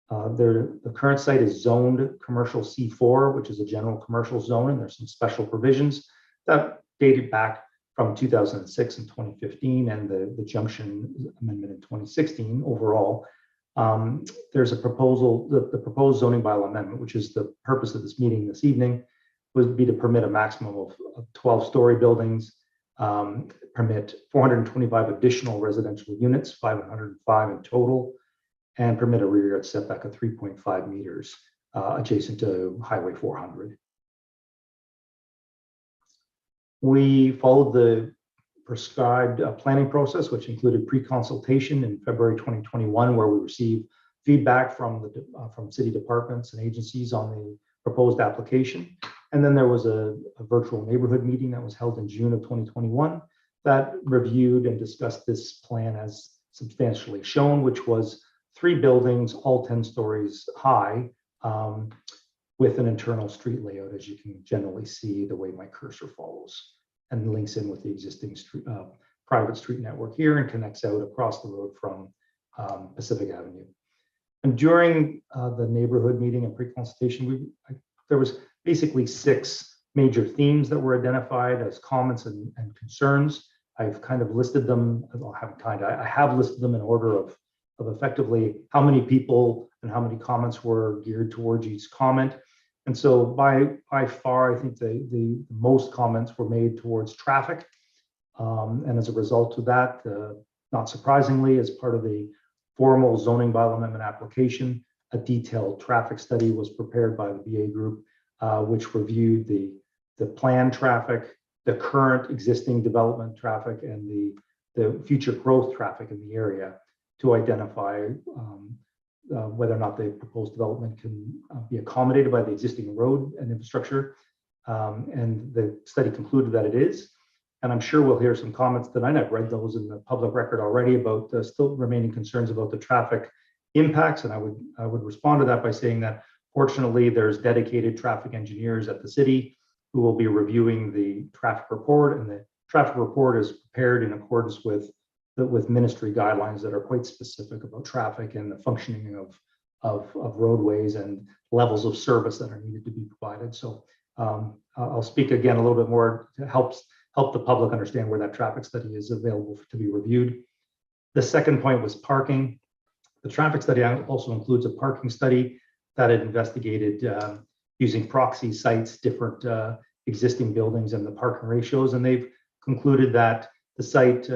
The current site is zoned commercial C4, which is a general commercial zone, and there's some special provisions that dated back from 2006 and 2015 and the Junction amendment in 2016 overall. There's a proposal, the proposed zoning bylaw amendment, which is the purpose of this meeting this evening, would be to permit a maximum of 12-story buildings, permit 425 additional residential units, 505 in total, and permit a rear yard setback of 3.5 meters adjacent to Highway 400. We followed the prescribed planning process, which included pre-consultation in February 2021, where we received feedback from city departments and agencies on the proposed application. And then there was a virtual neighborhood meeting that was held in June of 2021 that reviewed and discussed this plan as substantially shown, which was 3 buildings, all 10 stories high, with an internal street layout, as you can generally see the way my cursor follows, and links in with the existing private street network here and connects out across the road from Pacific Avenue. And during the neighborhood meeting and pre-consultation, there was basically 6 major themes that were identified as comments and concerns. I've kind of listed them. I have listed them in order of effectively how many people and how many comments were geared towards each comment. And so by far, I think the most comments were made towards traffic. And as a result of that, not surprisingly, as part of the formal zoning bylaw amendment application, a detailed traffic study was prepared by the BA group, which reviewed the planned traffic, the current existing development traffic, and the future growth traffic in the area to identify whether or not the proposed development can be accommodated by the existing road and infrastructure. And the study concluded that it is. And I'm sure we'll hear some comments tonight. I've read those in the public record already about still remaining concerns about the traffic impacts. And I would respond to that by saying that fortunately there's dedicated traffic engineers at the city who will be reviewing the traffic report, and the traffic report is prepared in accordance with ministry guidelines that are quite specific about traffic and the functioning of roadways and levels of service that are needed to be provided. So I'll speak again a little bit more to help the public understand where that traffic study is available to be reviewed. The second point was parking. The traffic study also includes a parking study that had investigated using proxy sites, different existing buildings and the parking ratios. And they've concluded that the site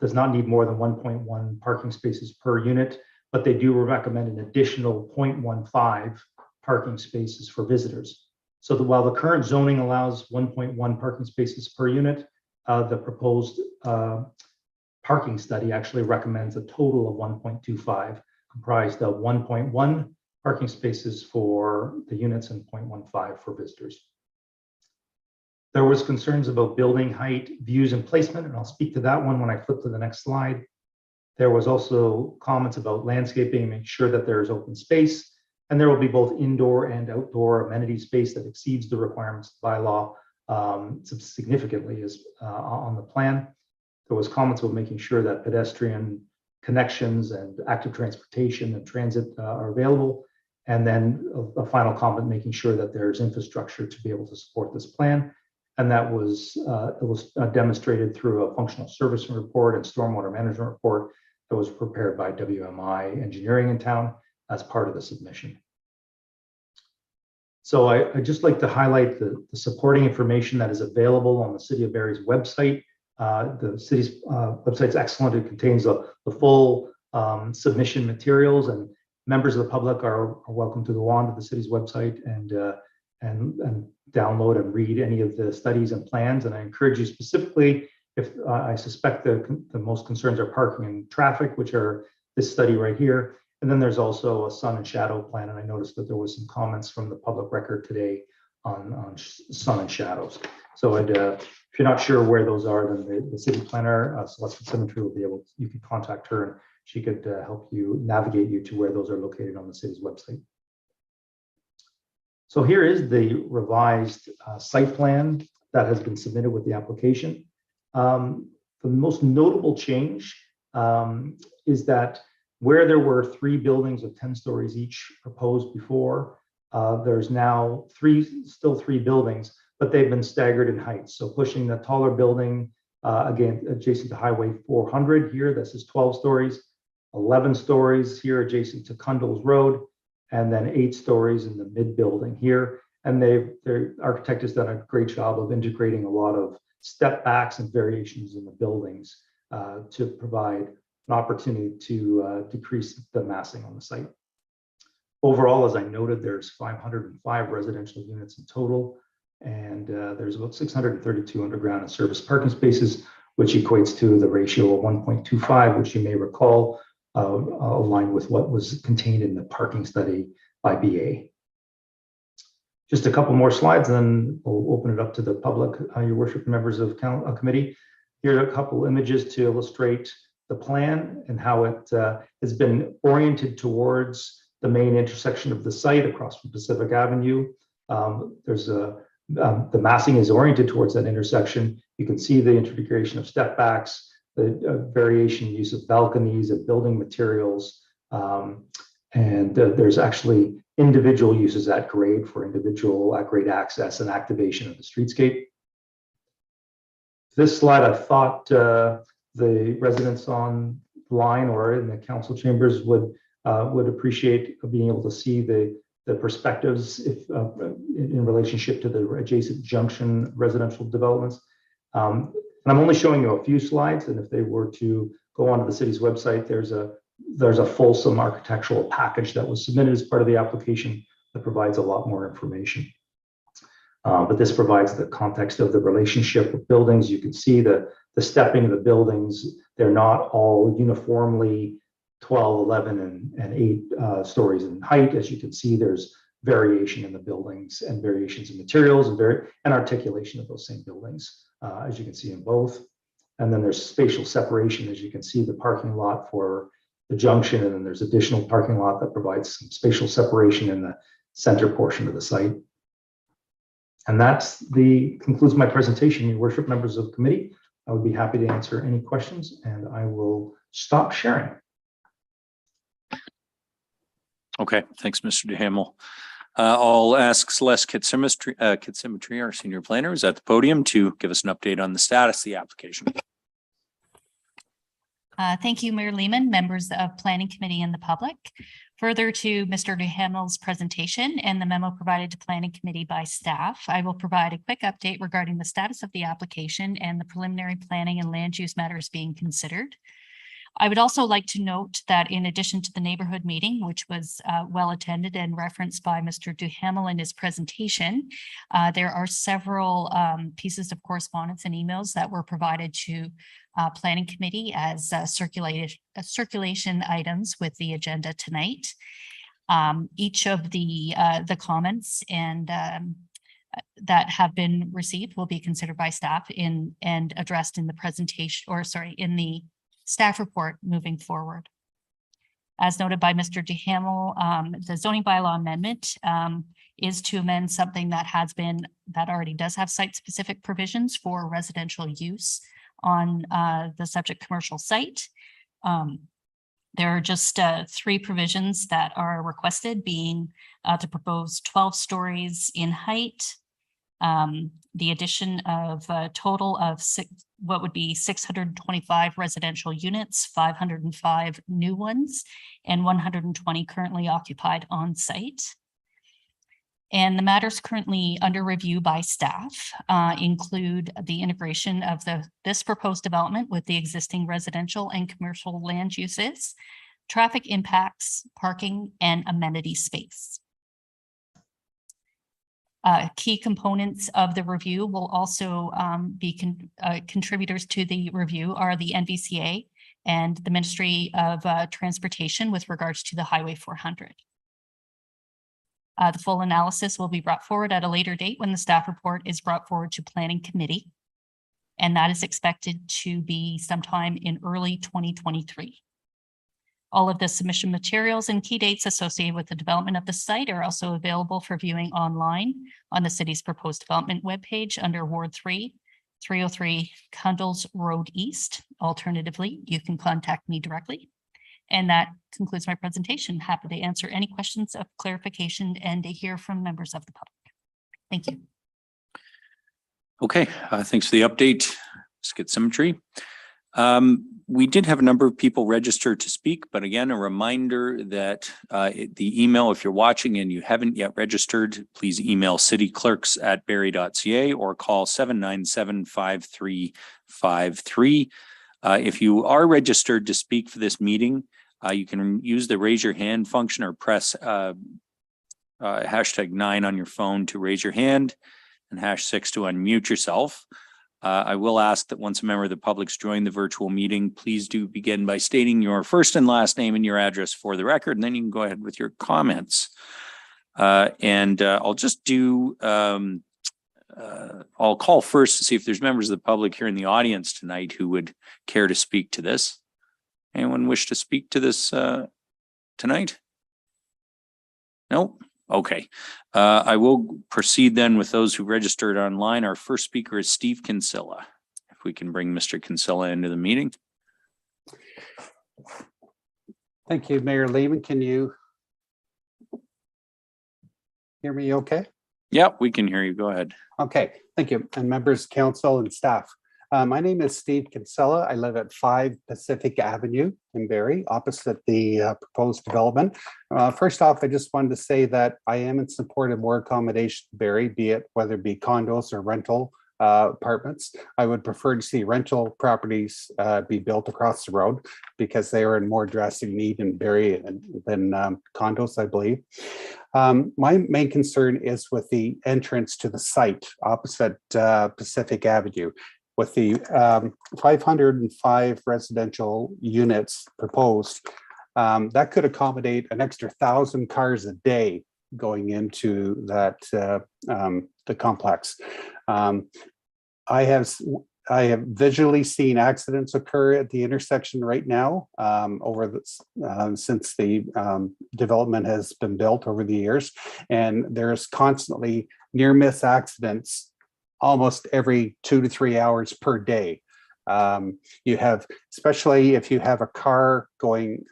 does not need more than 1.1 parking spaces per unit, but they do recommend an additional 0.15 parking spaces for visitors. So while the current zoning allows 1.1 parking spaces per unit, the proposed parking study actually recommends a total of 1.25, comprised of 1.1 parking spaces for the units and 0.15 for visitors. There was concerns about building height, views, and placement, and I'll speak to that one when I flip to the next slide. There was also comments about landscaping and make sure that there is open space, and there will be both indoor and outdoor amenity space that exceeds the requirements of bylaw significantly on the plan. There was comments about making sure that pedestrian connections and active transportation and transit are available. And then a final comment, making sure that there's infrastructure to be able to support this plan. And that was demonstrated through a functional service report and stormwater management report that was prepared by WMI Engineering in town as part of the submission. So I'd just like to highlight the supporting information that is available on the City of Barrie's website. The city's website is excellent. It contains the full submission materials, and Members of the public are welcome to go on to the city's website and download and read any of the studies and plans. And I encourage you specifically, if I suspect the most concerns are parking and traffic, which are this study right here. And then there's also a sun and shadow plan. And I noticed that there was some comments from the public record today on sun and shadows. So if you're not sure where those are, then the city planner, Celeste Symmetry, will be able to, you can contact her and she could help you navigate you to where those are located on the city's website. So here is the revised site plan that has been submitted with the application. The most notable change is that where there were 3 buildings of 10 stories each proposed before, there's now still three buildings, but they've been staggered in height. So pushing the taller building, again, adjacent to Highway 400 here, this is 12 stories, 11 stories here adjacent to Cundles Road, and then 8 stories in the mid building here. And their architect has done a great job of integrating a lot of step backs and variations in the buildings to provide an opportunity to decrease the massing on the site. Overall, as I noted, there's 505 residential units in total, and there's about 632 underground and service parking spaces, which equates to the ratio of 1.25, which you may recall aligned with what was contained in the parking study by BA. Just a couple more slides, and then we'll open it up to the public, your worship, members of committee. Here are a couple images to illustrate the plan and how it has been oriented towards the main intersection of the site across from Pacific Avenue. The massing is oriented towards that intersection. You can see the integration of step backs, the variation use of balconies and building materials. There's actually individual uses at grade for individual at grade access and activation of the streetscape. This slide, I thought the residents online or in the council chambers would appreciate being able to see the perspectives in relationship to the adjacent Junction residential developments. And I'm only showing you a few slides, and if they were to go onto the city's website, there's a fulsome architectural package that was submitted as part of the application that provides a lot more information. But this provides the context of the relationship with buildings. You can see the stepping of the buildings. They're not all uniformly 12, 11, and 8 stories in height. As you can see, there's variation in the buildings and variations in materials and articulation of those same buildings, as you can see in both. And then there's spatial separation, as you can see, the parking lot for the Junction, and then there's additional parking lot that provides some spatial separation in the center portion of the site. And that concludes my presentation, your worship, members of the committee. I would be happy to answer any questions, and I will stop sharing. Okay, thanks, Mr. Duhamel. I'll ask Celeste Kinsella, our senior planner, is at the podium to give us an update on the status of the application. Thank you, Mayor Lehman, members of Planning Committee and the public. Further to Mr. Duhamel's presentation and the memo provided to Planning Committee by staff, I will provide a quick update regarding the status of the application and the preliminary planning and land use matters being considered. I would also like to note that in addition to the neighborhood meeting, which was well attended and referenced by Mr. Duhamel in his presentation, there are several pieces of correspondence and emails that were provided to Planning Committee as circulation items with the agenda tonight. Each of the comments and that have been received will be considered by staff and addressed in the presentation, or sorry, in the staff report moving forward. As noted by Mr. Duhamel, the zoning bylaw amendment is to amend something that already does have site-specific provisions for residential use on the subject commercial site. There are just 3 provisions that are requested, being to propose 12 stories in height, the addition of a total of 625 residential units, 505 new ones, and 120 currently occupied on site. And the matters currently under review by staff include the integration of this proposed development with the existing residential and commercial land uses, traffic impacts, parking, and amenity space. Key components of the review will also be contributors to the review are the NVCA and the Ministry of Transportation with regards to the Highway 400. The full analysis will be brought forward at a later date when the staff report is brought forward to Planning Committee. And that is expected to be sometime in early 2023. All of the submission materials and key dates associated with the development of the site are also available for viewing online on the city's proposed development webpage under Ward 3, 303 Cundles Road East. Alternatively, you can contact me directly. And that concludes my presentation. Happy to answer any questions of clarification and to hear from members of the public. Thank you. Okay, thanks for the update, Ms. Getsymmetry. We did have a number of people register to speak, but again, a reminder that the email, if you're watching and you haven't yet registered, please email cityclerks@barrie.ca or call 797-5353. If you are registered to speak for this meeting, you can use the raise your hand function or press #9 on your phone to raise your hand and #6 to unmute yourself. I will ask that once a member of the public's joined the virtual meeting, please do begin by stating your first and last name and your address for the record, and then you can go ahead with your comments. I'll just do, I'll call first to see if there's members of the public here in the audience tonight who would care to speak to this. Anyone wish to speak to this tonight? No? Okay. I will proceed then with those who registered online. Our first speaker is Steve Kinsella. If we can bring Mr. Kinsella into the meeting. Thank you, Mayor Lehman. Can you hear me okay? Yeah, we can hear you. Go ahead. Okay, thank you. And members, council and staff. My name is Steve Kinsella. I live at 5 Pacific Avenue in Barrie, opposite the proposed development. First off, I just wanted to say that I am in support of more accommodation in Barrie, be it whether it be condos or rental apartments. I would prefer to see rental properties be built across the road because they are in more drastic need in Barrie than condos, I believe. My main concern is with the entrance to the site opposite Pacific Avenue. With the 505 residential units proposed, that could accommodate an extra 1,000 cars a day going into that the complex. I have visually seen accidents occur at the intersection right now since the development has been built over the years, and there's constantly near-miss accidents almost every 2 to 3 hours per day. You have, especially if you have a car going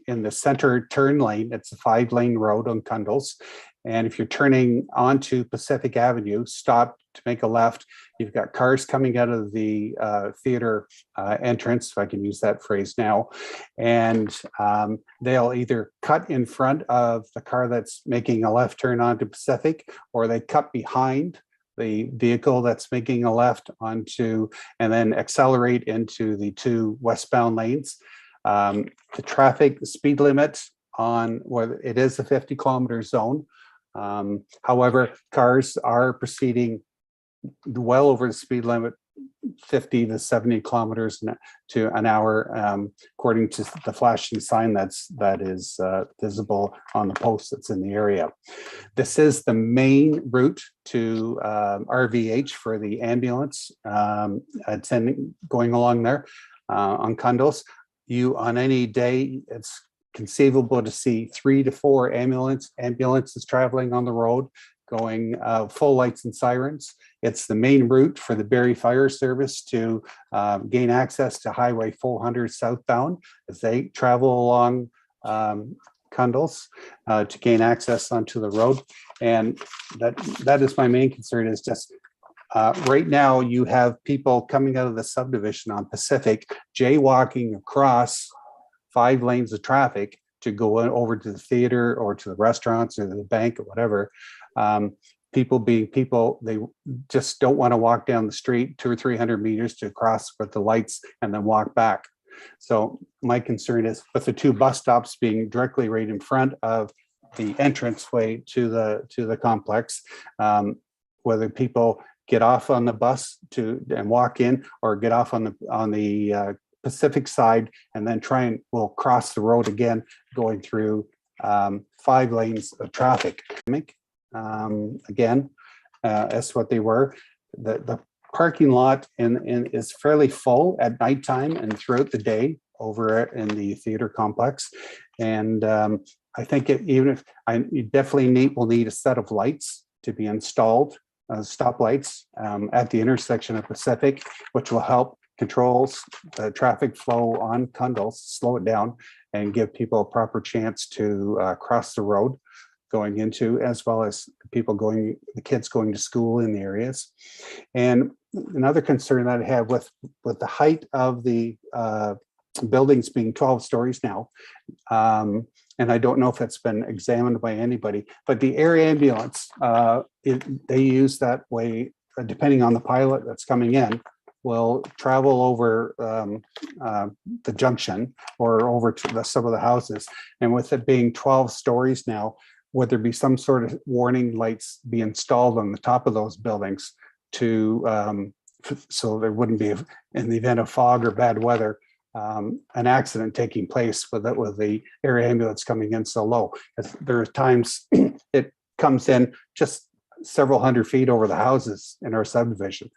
in the center turn lane, it's a 5-lane road on Cundles. And if you're turning onto Pacific Avenue, stop to make a left, you've got cars coming out of the theater entrance, if I can use that phrase now, and they'll either cut in front of the car that's making a left turn onto Pacific, or they cut behind the vehicle that's making a left onto and then accelerate into the 2 westbound lanes. The traffic speed limit on where it is a 50-kilometer zone. However, cars are proceeding well over the speed limit, 50 to 70 kilometers to an hour, according to the flashing sign that is visible on the post that's in the area. This is the main route to RVH for the ambulance going along there on Cundles. On any day, it's conceivable to see 3 to 4 ambulances traveling on the road, going full lights and sirens. It's the main route for the Barrie Fire Service to gain access to Highway 400 southbound as they travel along Cundles to gain access onto the road. And that is my main concern, is just right now you have people coming out of the subdivision on Pacific jaywalking across 5 lanes of traffic to go over to the theater or to the restaurants or the bank or whatever. People being people, they just don't want to walk down the street 200 or 300 meters to cross with the lights and then walk back. So my concern is with the two bus stops being directly right in front of the entranceway to the complex, whether people get off on the bus and walk in, or get off on the Pacific side and then we'll cross the road again, going through 5 lanes of traffic. Again, that's what they were. The parking lot is fairly full at nighttime and throughout the day over in the theater complex. And I think you definitely will need a set of lights to be installed, stoplights at the intersection of Pacific, which will help control the traffic flow on Cundall, slow it down, and give people a proper chance to cross the road going into, as well as the kids going to school in the areas. And another concern that I have with the height of the buildings being 12 stories now, and I don't know if it's been examined by anybody, but the air ambulance, they use that way, depending on the pilot that's coming in, will travel over the junction or over to some of the houses. And with it being 12 stories now, would there be some sort of warning lights be installed on the top of those buildings to so there wouldn't be, in the event of fog or bad weather, an accident taking place with the air ambulance coming in so low? There are times it comes in just several hundred feet over the houses in our subdivision.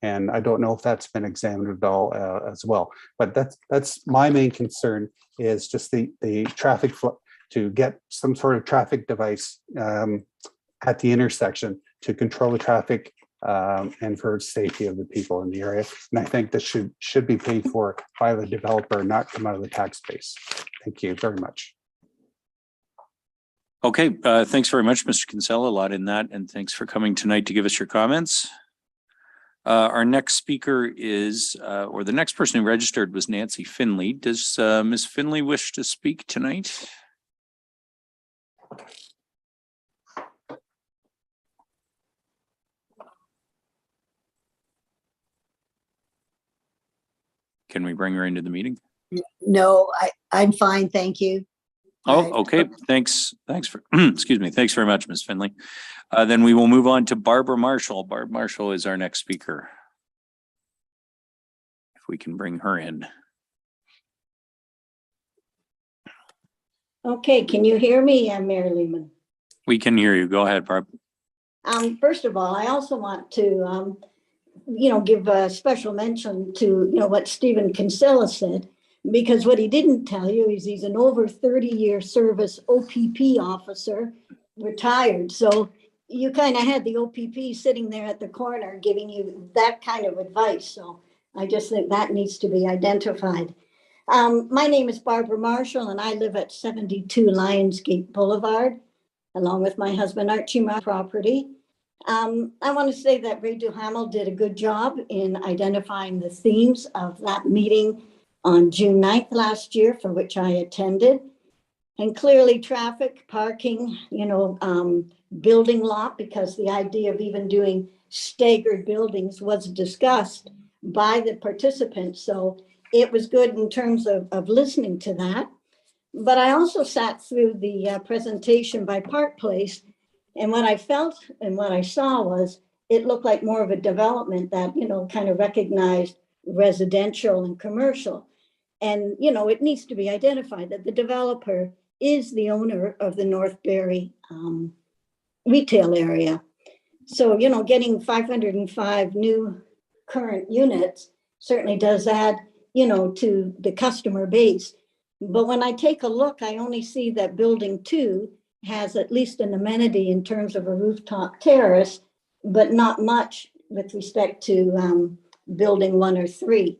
And I don't know if that's been examined at all as well. But that's my main concern, is just the traffic flow, to get some sort of traffic device at the intersection to control the traffic and for safety of the people in the area. And I think this should be paid for by the developer, not come out of the tax base. Thank you very much. Okay, thanks very much, Mr. Kinsella. A lot in that, and thanks for coming tonight to give us your comments. Our next speaker is, or the next person who registered was Nancy Finley. Does Ms. Finley wish to speak tonight? Can we bring her into the meeting? No, I'm fine, thank you. Oh, okay. Thanks for, excuse me. Thanks very much, Ms. Finley. Then we will move on to Barbara Marshall. Barb Marshall is our next speaker. If we can bring her in. Okay, can you hear me, Mary Lehman? We can hear you. Go ahead, Barb. First of all, I also want to, give a special mention to, what Stephen Kinsella said, because what he didn't tell you is he's an over 30-year service OPP officer, retired. So you kind of had the OPP sitting there at the corner giving you that kind of advice. So I just think that needs to be identified. My name is Barbara Marshall, and I live at 72 Lionsgate Boulevard, along with my husband Archie, my property. I want to say that Ray Duhamel did a good job in identifying the themes of that meeting on June 9th last year, for which I attended. And clearly traffic, parking, building lot, because the idea of even doing staggered buildings was discussed by the participants. So it was good in terms of listening to that. But I also sat through the presentation by Park Place, and what I felt and what I saw was it looked like more of a development that, kind of recognized residential and commercial. And, it needs to be identified that the developer is the owner of the North Barrie retail area. So, getting 505 new current units certainly does add, to the customer base. But when I take a look, I only see that building 2 has at least an amenity in terms of a rooftop terrace, but not much with respect to building 1 or 3.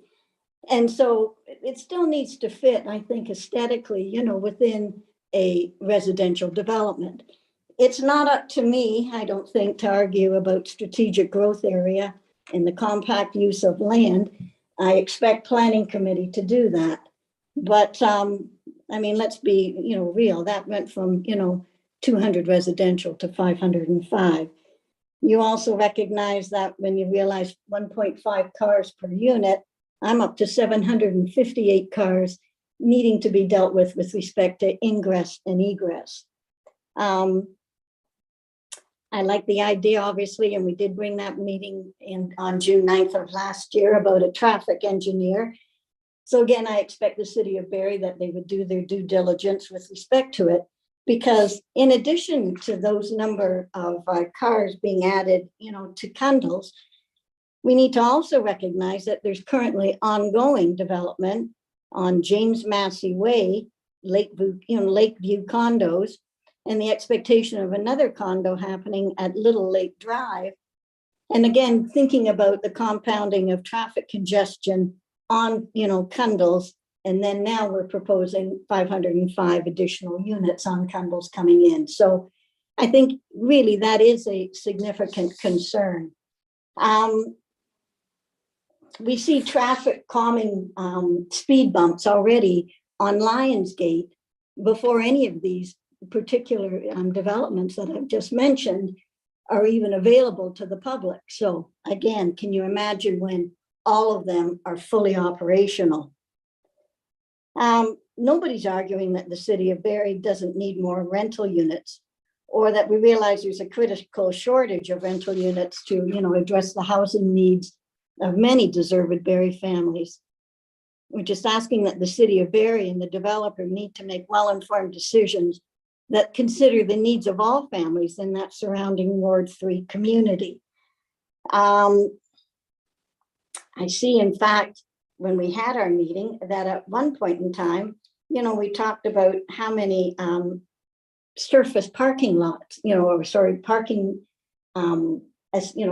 And so it still needs to fit, I think, aesthetically, within a residential development. It's not up to me, I don't think, to argue about strategic growth area and the compact use of land. I expect planning committee to do that. But let's be, real. That went from, 200 residential to 505. You also recognize that when you realize 1.5 cars per unit, I'm up to 758 cars needing to be dealt with respect to ingress and egress. I like the idea, obviously, and we did bring that meeting in on June 9th of last year about a traffic engineer. So again, I expect the city of Barrie that they would do their due diligence with respect to it, because in addition to those number of cars being added, to Cundles, we need to also recognize that there's currently ongoing development on James Massey Way, Lakeview condos, and the expectation of another condo happening at Little Lake Drive. And again, thinking about the compounding of traffic congestion on, Cundles, and then now we're proposing 505 additional units on Cundles coming in. So I think really that is a significant concern. We see traffic calming speed bumps already on Lionsgate before any of these particular developments that I've just mentioned are even available to the public. So again, can you imagine when all of them are fully operational? Nobody's arguing that the city of Barrie doesn't need more rental units, or that we realize there's a critical shortage of rental units to, address the housing needs of many deserved Barrie families. We're just asking that the city of Barrie and the developer need to make well-informed decisions that consider the needs of all families in that surrounding Ward 3 community. I see, in fact, when we had our meeting, that at one point in time, we talked about how many surface parking lots, parking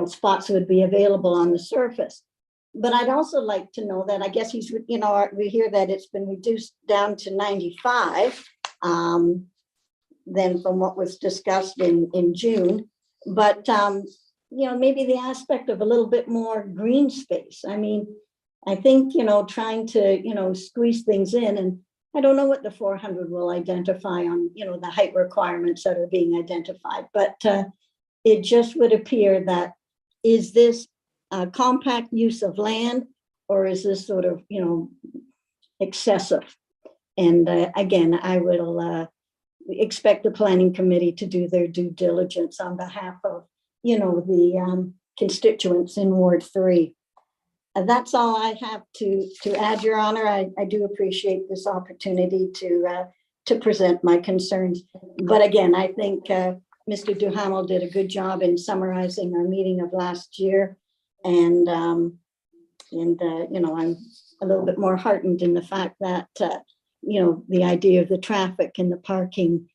spots would be available on the surface. But I'd also like to know that, I guess we hear that it's been reduced down to 95. Than from what was discussed in June, but maybe the aspect of a little bit more green space. I mean, I think trying to squeeze things in, and I don't know what the 400 will identify on the height requirements that are being identified, but it just would appear that, is this a compact use of land, or is this sort of excessive? And again, I will expect the planning committee to do their due diligence on behalf of, the constituents in Ward 3. That's all I have to add, Your Honor. I do appreciate this opportunity to present my concerns. But again, I think Mr. Duhamel did a good job in summarizing our meeting of last year. And I'm a little bit more heartened in the fact that the idea of the traffic and the parking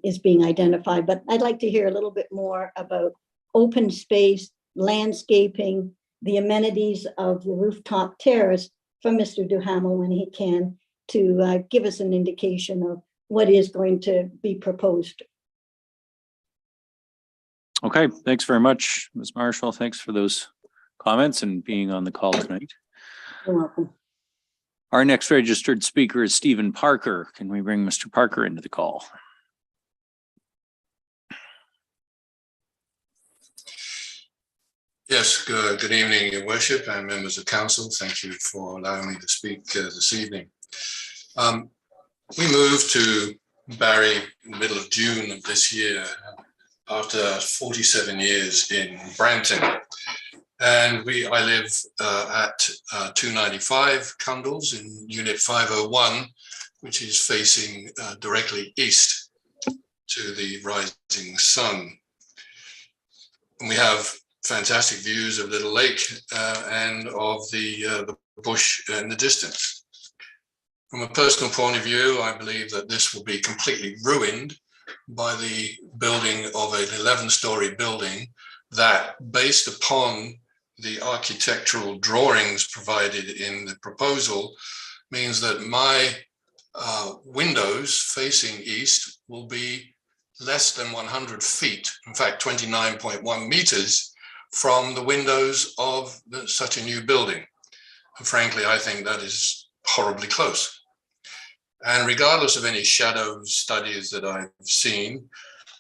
is being identified. But I'd like to hear a little bit more about open space, landscaping, the amenities of the rooftop terrace from Mr. Duhamel when he can, to give us an indication of what is going to be proposed. Okay, thanks very much, Ms. Marshall. Thanks for those comments and being on the call tonight. You're welcome. Our next registered speaker is Stephen Parker. Can we bring Mr. Parker into the call? Yes, good evening, Your Worship and members of council. Thank you for allowing me to speak this evening. We moved to Barrie in the middle of June of this year after 47 years in Brampton. And I live at 295 Cundles in Unit 501, which is facing directly east to the rising sun. And we have fantastic views of Little Lake and of the bush in the distance. From a personal point of view, I believe that this will be completely ruined by the building of an 11-story building that, based upon the architectural drawings provided in the proposal, means that my windows facing east will be less than 100 feet, in fact 29.1 meters from the windows of such a new building. And frankly, I think that is horribly close. And regardless of any shadow studies that I've seen,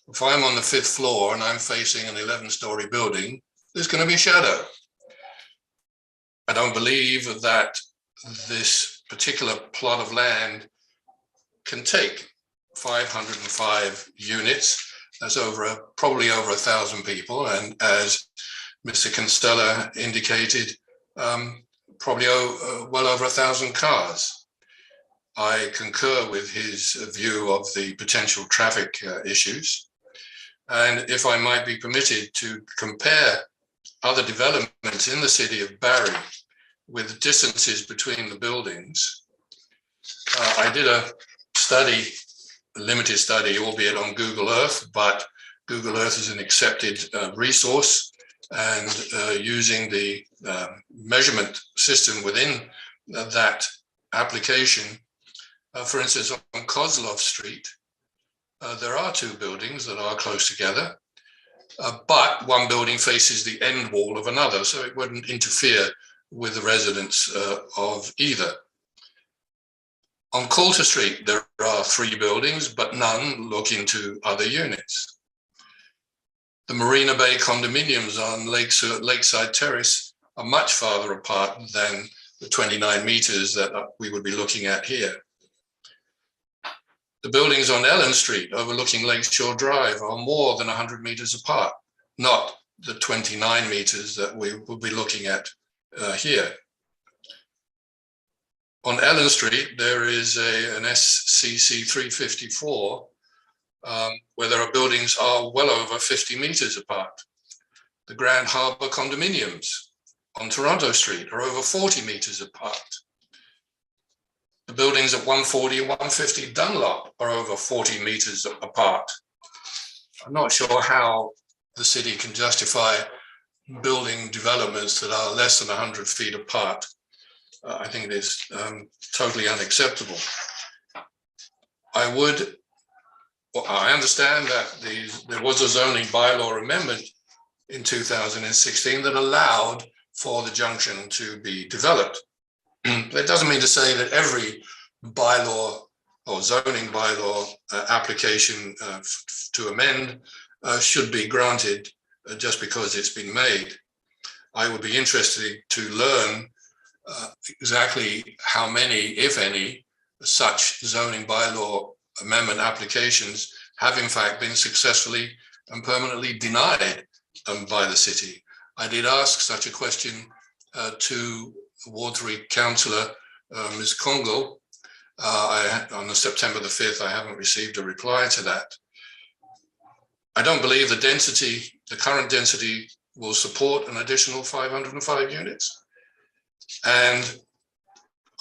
if I'm on the 5th floor and I'm facing an 11-story building, there's going to be shadow. I don't believe that this particular plot of land can take 505 units. That's probably over 1,000 people. And as Mr. Kinsella indicated, probably well over 1,000 cars. I concur with his view of the potential traffic issues. And if I might be permitted to compare other developments in the city of Barrie with the distances between the buildings, I did a study, a limited study, albeit on Google Earth, but Google Earth is an accepted resource, and using the measurement system within that application, for instance, on Kozlov Street, there are two buildings that are close together, but one building faces the end wall of another, so it wouldn't interfere with the residents of either. On Coulter Street, there are three buildings, but none look into other units. The Marina Bay condominiums on Lakeside Terrace are much farther apart than the 29 meters that we would be looking at here. The buildings on Ellen Street overlooking Lakeshore Drive are more than 100 meters apart, not the 29 meters that we will be looking at here. On Ellen Street, there is an SCC 354 where there are buildings are well over 50 meters apart. The Grand Harbour condominiums on Toronto Street are over 40 meters apart. The buildings at 140 and 150 Dunlop are over 40 meters apart. I'm not sure how the city can justify building developments that are less than 100 feet apart. I think it is totally unacceptable. I understand that there was a zoning bylaw amendment in 2016 that allowed for the junction to be developed. That doesn't mean to say that every bylaw or zoning bylaw application to amend should be granted just because it's been made. I would be interested to learn exactly how many, if any, such zoning bylaw amendment applications have in fact been successfully and permanently denied by the city. I did ask such a question to Ward 3 Councillor Ms. Congo. On September the 5th, I haven't received a reply to that. I don't believe the current density will support an additional 505 units. And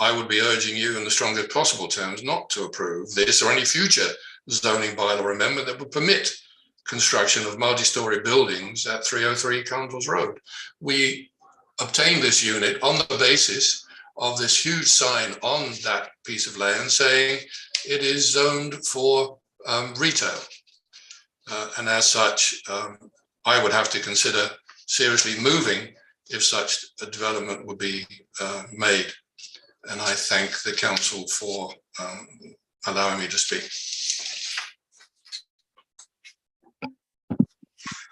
I would be urging you in the strongest possible terms not to approve this or any future zoning bylaw amendment that would permit construction of multi-story buildings at 303 Condors Road. We obtained this unit on the basis of this huge sign on that piece of land saying it is zoned for retail. And as such, I would have to consider seriously moving if such a development would be made. And I thank the council for allowing me to speak.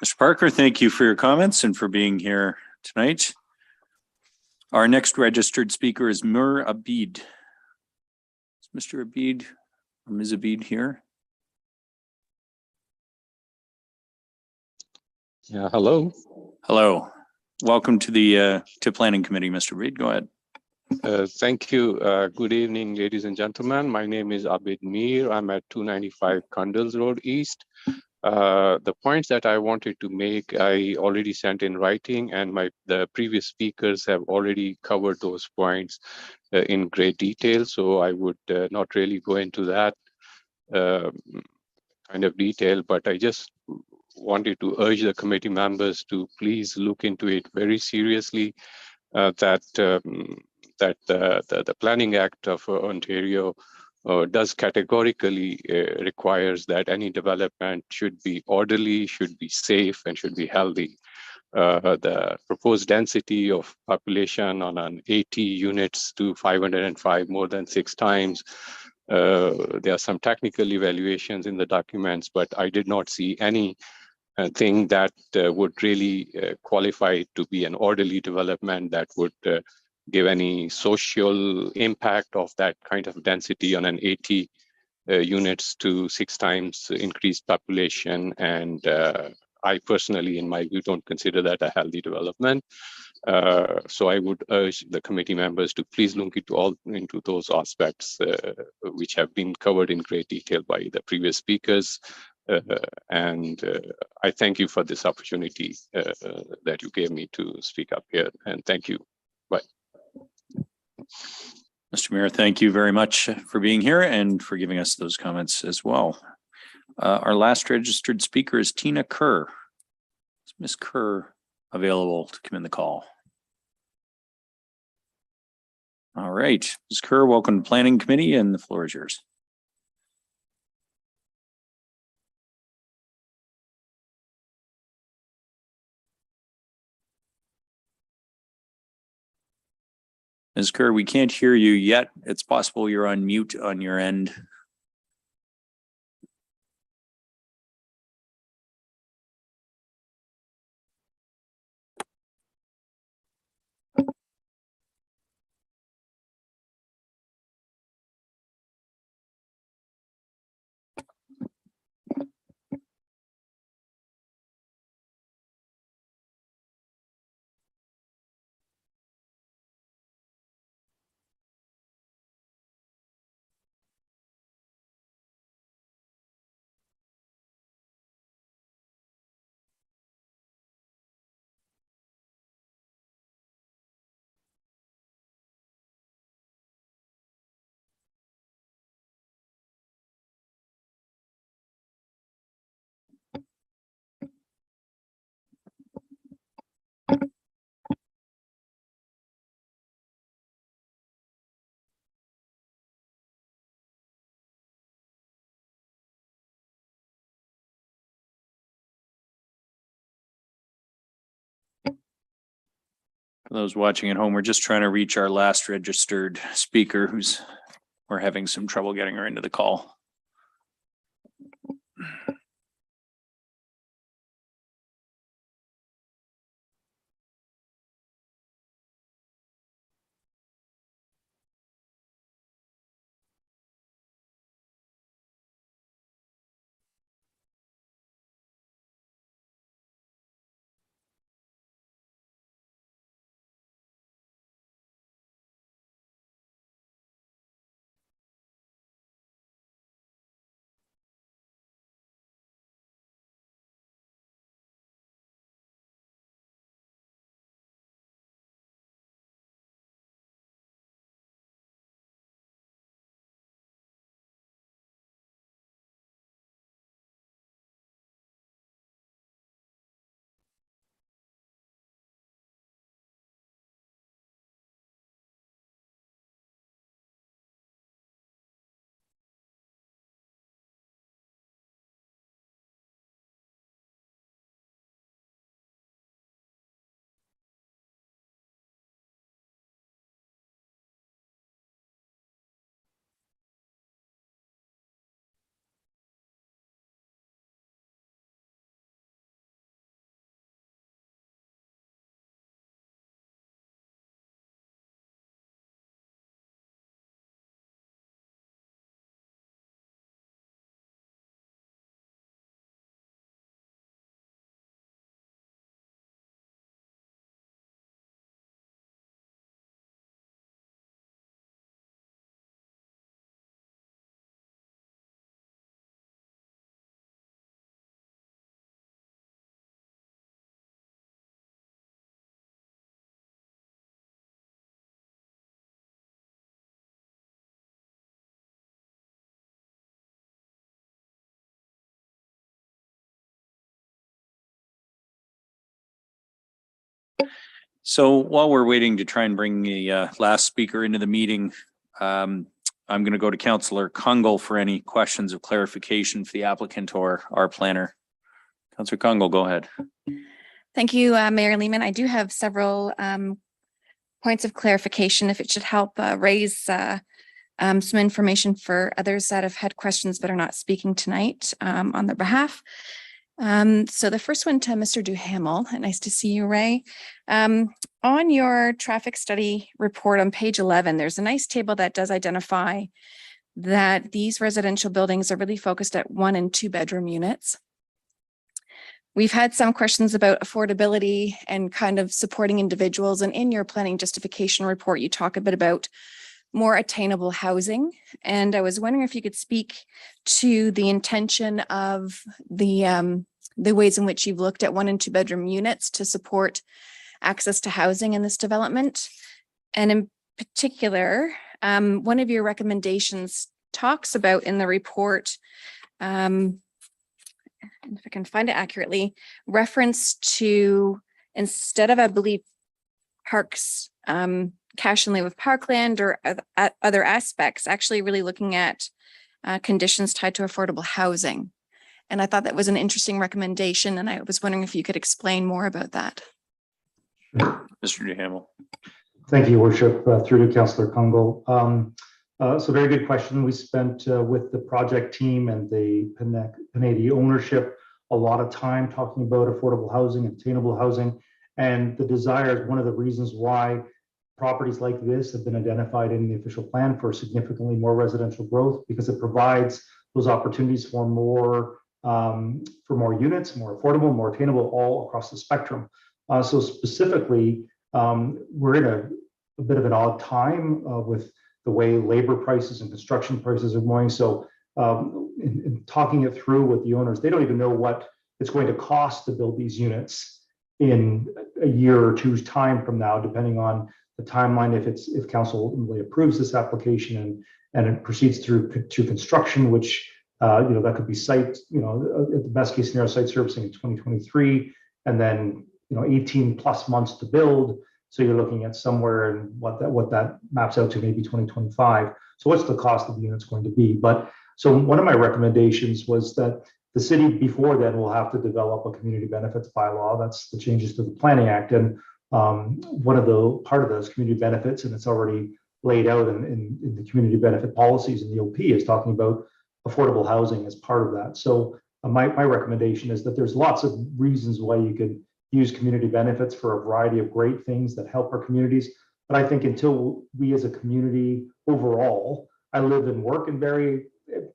Mr. Parker, thank you for your comments and for being here tonight. Our next registered speaker is Mir Abid. Is Mr. Abid or Ms. Abid here? Yeah, hello. Hello. Welcome to the Planning Committee, Mr. Abid. Go ahead. Thank you. Good evening, ladies and gentlemen. My name is Abid Mir. I'm at 295 Cundles Road East. The points that I wanted to make, I already sent in writing, and the previous speakers have already covered those points in great detail. So I would not really go into that kind of detail, but I just wanted to urge the committee members to please look into it very seriously. That the Planning Act of Ontario does categorically requires that any development should be orderly, should be safe, and should be healthy. The proposed density of population on an 80 units to 505 more than 6 times. There are some technical evaluations in the documents, but I did not see any thing that would really qualify to be an orderly development that would give any social impact of that kind of density on an 80 units to 6 times increased population. And I personally, in my view, don't consider that a healthy development. So I would urge the committee members to please look into those aspects which have been covered in great detail by the previous speakers. I thank you for this opportunity that you gave me to speak up here, and thank you. Bye. Mr. Mayor, thank you very much for being here and for giving us those comments as well. Our last registered speaker is Tina Kerr. Is Ms. Kerr available to come in the call? All right, Ms. Kerr, welcome to Planning Committee, and the floor is yours. Ms. Kerr, we can't hear you yet. It's possible you're on mute on your end. For those watching at home, we're just trying to reach our last registered speaker we're having some trouble getting her into the call. So while we're waiting to try and bring the last speaker into the meeting, I'm going to go to Councillor Kungle for any questions of clarification for the applicant or our planner. Councillor Kungle, go ahead. Thank you, Mayor Lehman. I do have several points of clarification if it should help raise some information for others that have had questions but are not speaking tonight on their behalf. So the first one to Mr. Duhamel, nice to see you, Ray. On your traffic study report on page 11, there's a nice table that does identify that these residential buildings are really focused at 1 and 2 bedroom units. We've had some questions about affordability and kind of supporting individuals. And in your planning justification report, you talk a bit about more attainable housing. And I was wondering if you could speak to the intention of the ways in which you've looked at 1 and 2 bedroom units to support access to housing in this development. And in particular, one of your recommendations talks about in the report, if I can find it accurately, reference to, instead of, I believe, parks, cash and live with parkland or other aspects, actually really looking at conditions tied to affordable housing. And I thought that was an interesting recommendation. And I was wondering if you could explain more about that. Mr. Duhamel. Thank you, Worship, through to Councillor Kungle. So very good question. We spent with the project team and the Panadi ownership a lot of time talking about affordable housing, attainable housing, and the desire is one of the reasons why properties like this have been identified in the official plan for significantly more residential growth, because it provides those opportunities for more units, more affordable, more attainable, all across the spectrum. So specifically, we're in a bit of an odd time with the way labor prices and construction prices are going. So in talking it through with the owners, they don't even know what it's going to cost to build these units in a year or two's time from now, depending on the timeline, if council ultimately approves this application and it proceeds through to construction, which that could be site, at the best case scenario, site servicing in 2023, and then 18 plus months to build. So you're looking at somewhere in what that maps out to, maybe 2025. So what's the cost of the units going to be? But so one of my recommendations was that the city before then will have to develop a community benefits bylaw. That's the changes to the Planning Act. And one of the part of those community benefits, and it's already laid out in the community benefit policies in the OP, is talking about affordable housing as part of that. So my recommendation is that there's lots of reasons why you could use community benefits for a variety of great things that help our communities. But I think until we as a community overall, I live and work in Barrie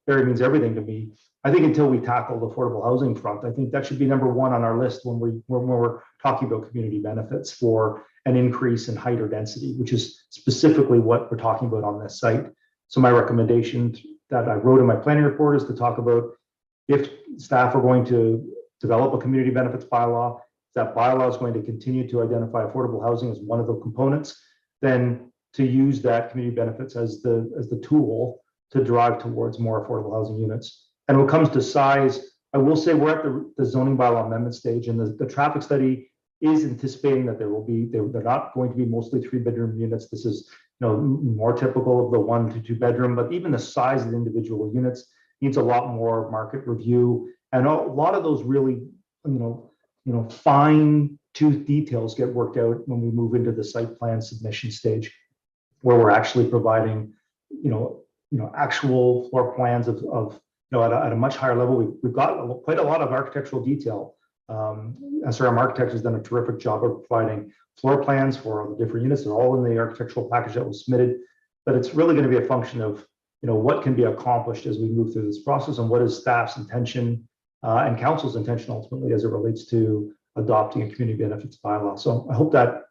means everything to me. I think until we tackle the affordable housing front, I think that should be number one on our list when we're talking about community benefits for an increase in height or density, which is specifically what we're talking about on this site. So my recommendation that I wrote in my planning report is to talk about if staff are going to develop a community benefits bylaw, that bylaw is going to continue to identify affordable housing as one of the components, then to use that community benefits as the tool to drive towards more affordable housing units. And when it comes to size, I will say we're at the zoning bylaw amendment stage, and the traffic study is anticipating that they're not going to be mostly 3-bedroom units. This is more typical of the 1 to 2 bedroom, but even the size of the individual units needs a lot more market review. And a lot of those really, fine tooth details get worked out when we move into the site plan submission stage, where we're actually providing, actual floor plans of at a much higher level. We've got quite a lot of architectural detail. SRM Architects has done a terrific job of providing floor plans for all the different units. They're all in the architectural package that was submitted, but it's really going to be a function of, what can be accomplished as we move through this process, and what is staff's intention and council's intention ultimately as it relates to adopting a community benefits bylaw. So I hope I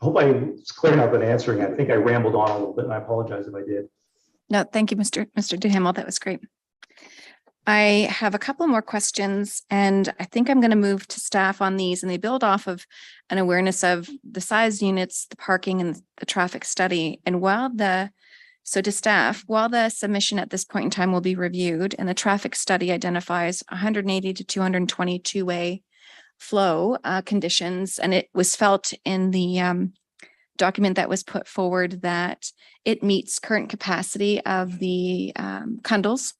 was clear enough in answering. I think I rambled on a little bit, and I apologize if I did. No, thank you, Mr. Duhamel. That was great. I have a couple more questions, and I think I'm going to move to staff on these, and they build off of an awareness of the size units, the parking, and the traffic study. And to staff, while the submission at this point in time will be reviewed and the traffic study identifies 180 to 220 two-way flow conditions, and it was felt in the document that was put forward that it meets current capacity of the Cundles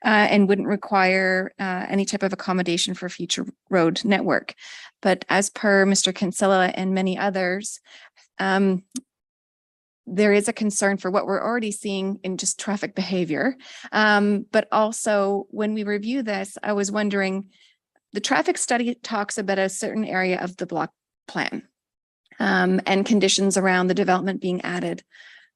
and wouldn't require any type of accommodation for future road network. But as per Mr. Kinsella and many others, there is a concern for what we're already seeing in just traffic behavior. But also when we review this, I was wondering, the traffic study talks about a certain area of the block plan and conditions around the development being added.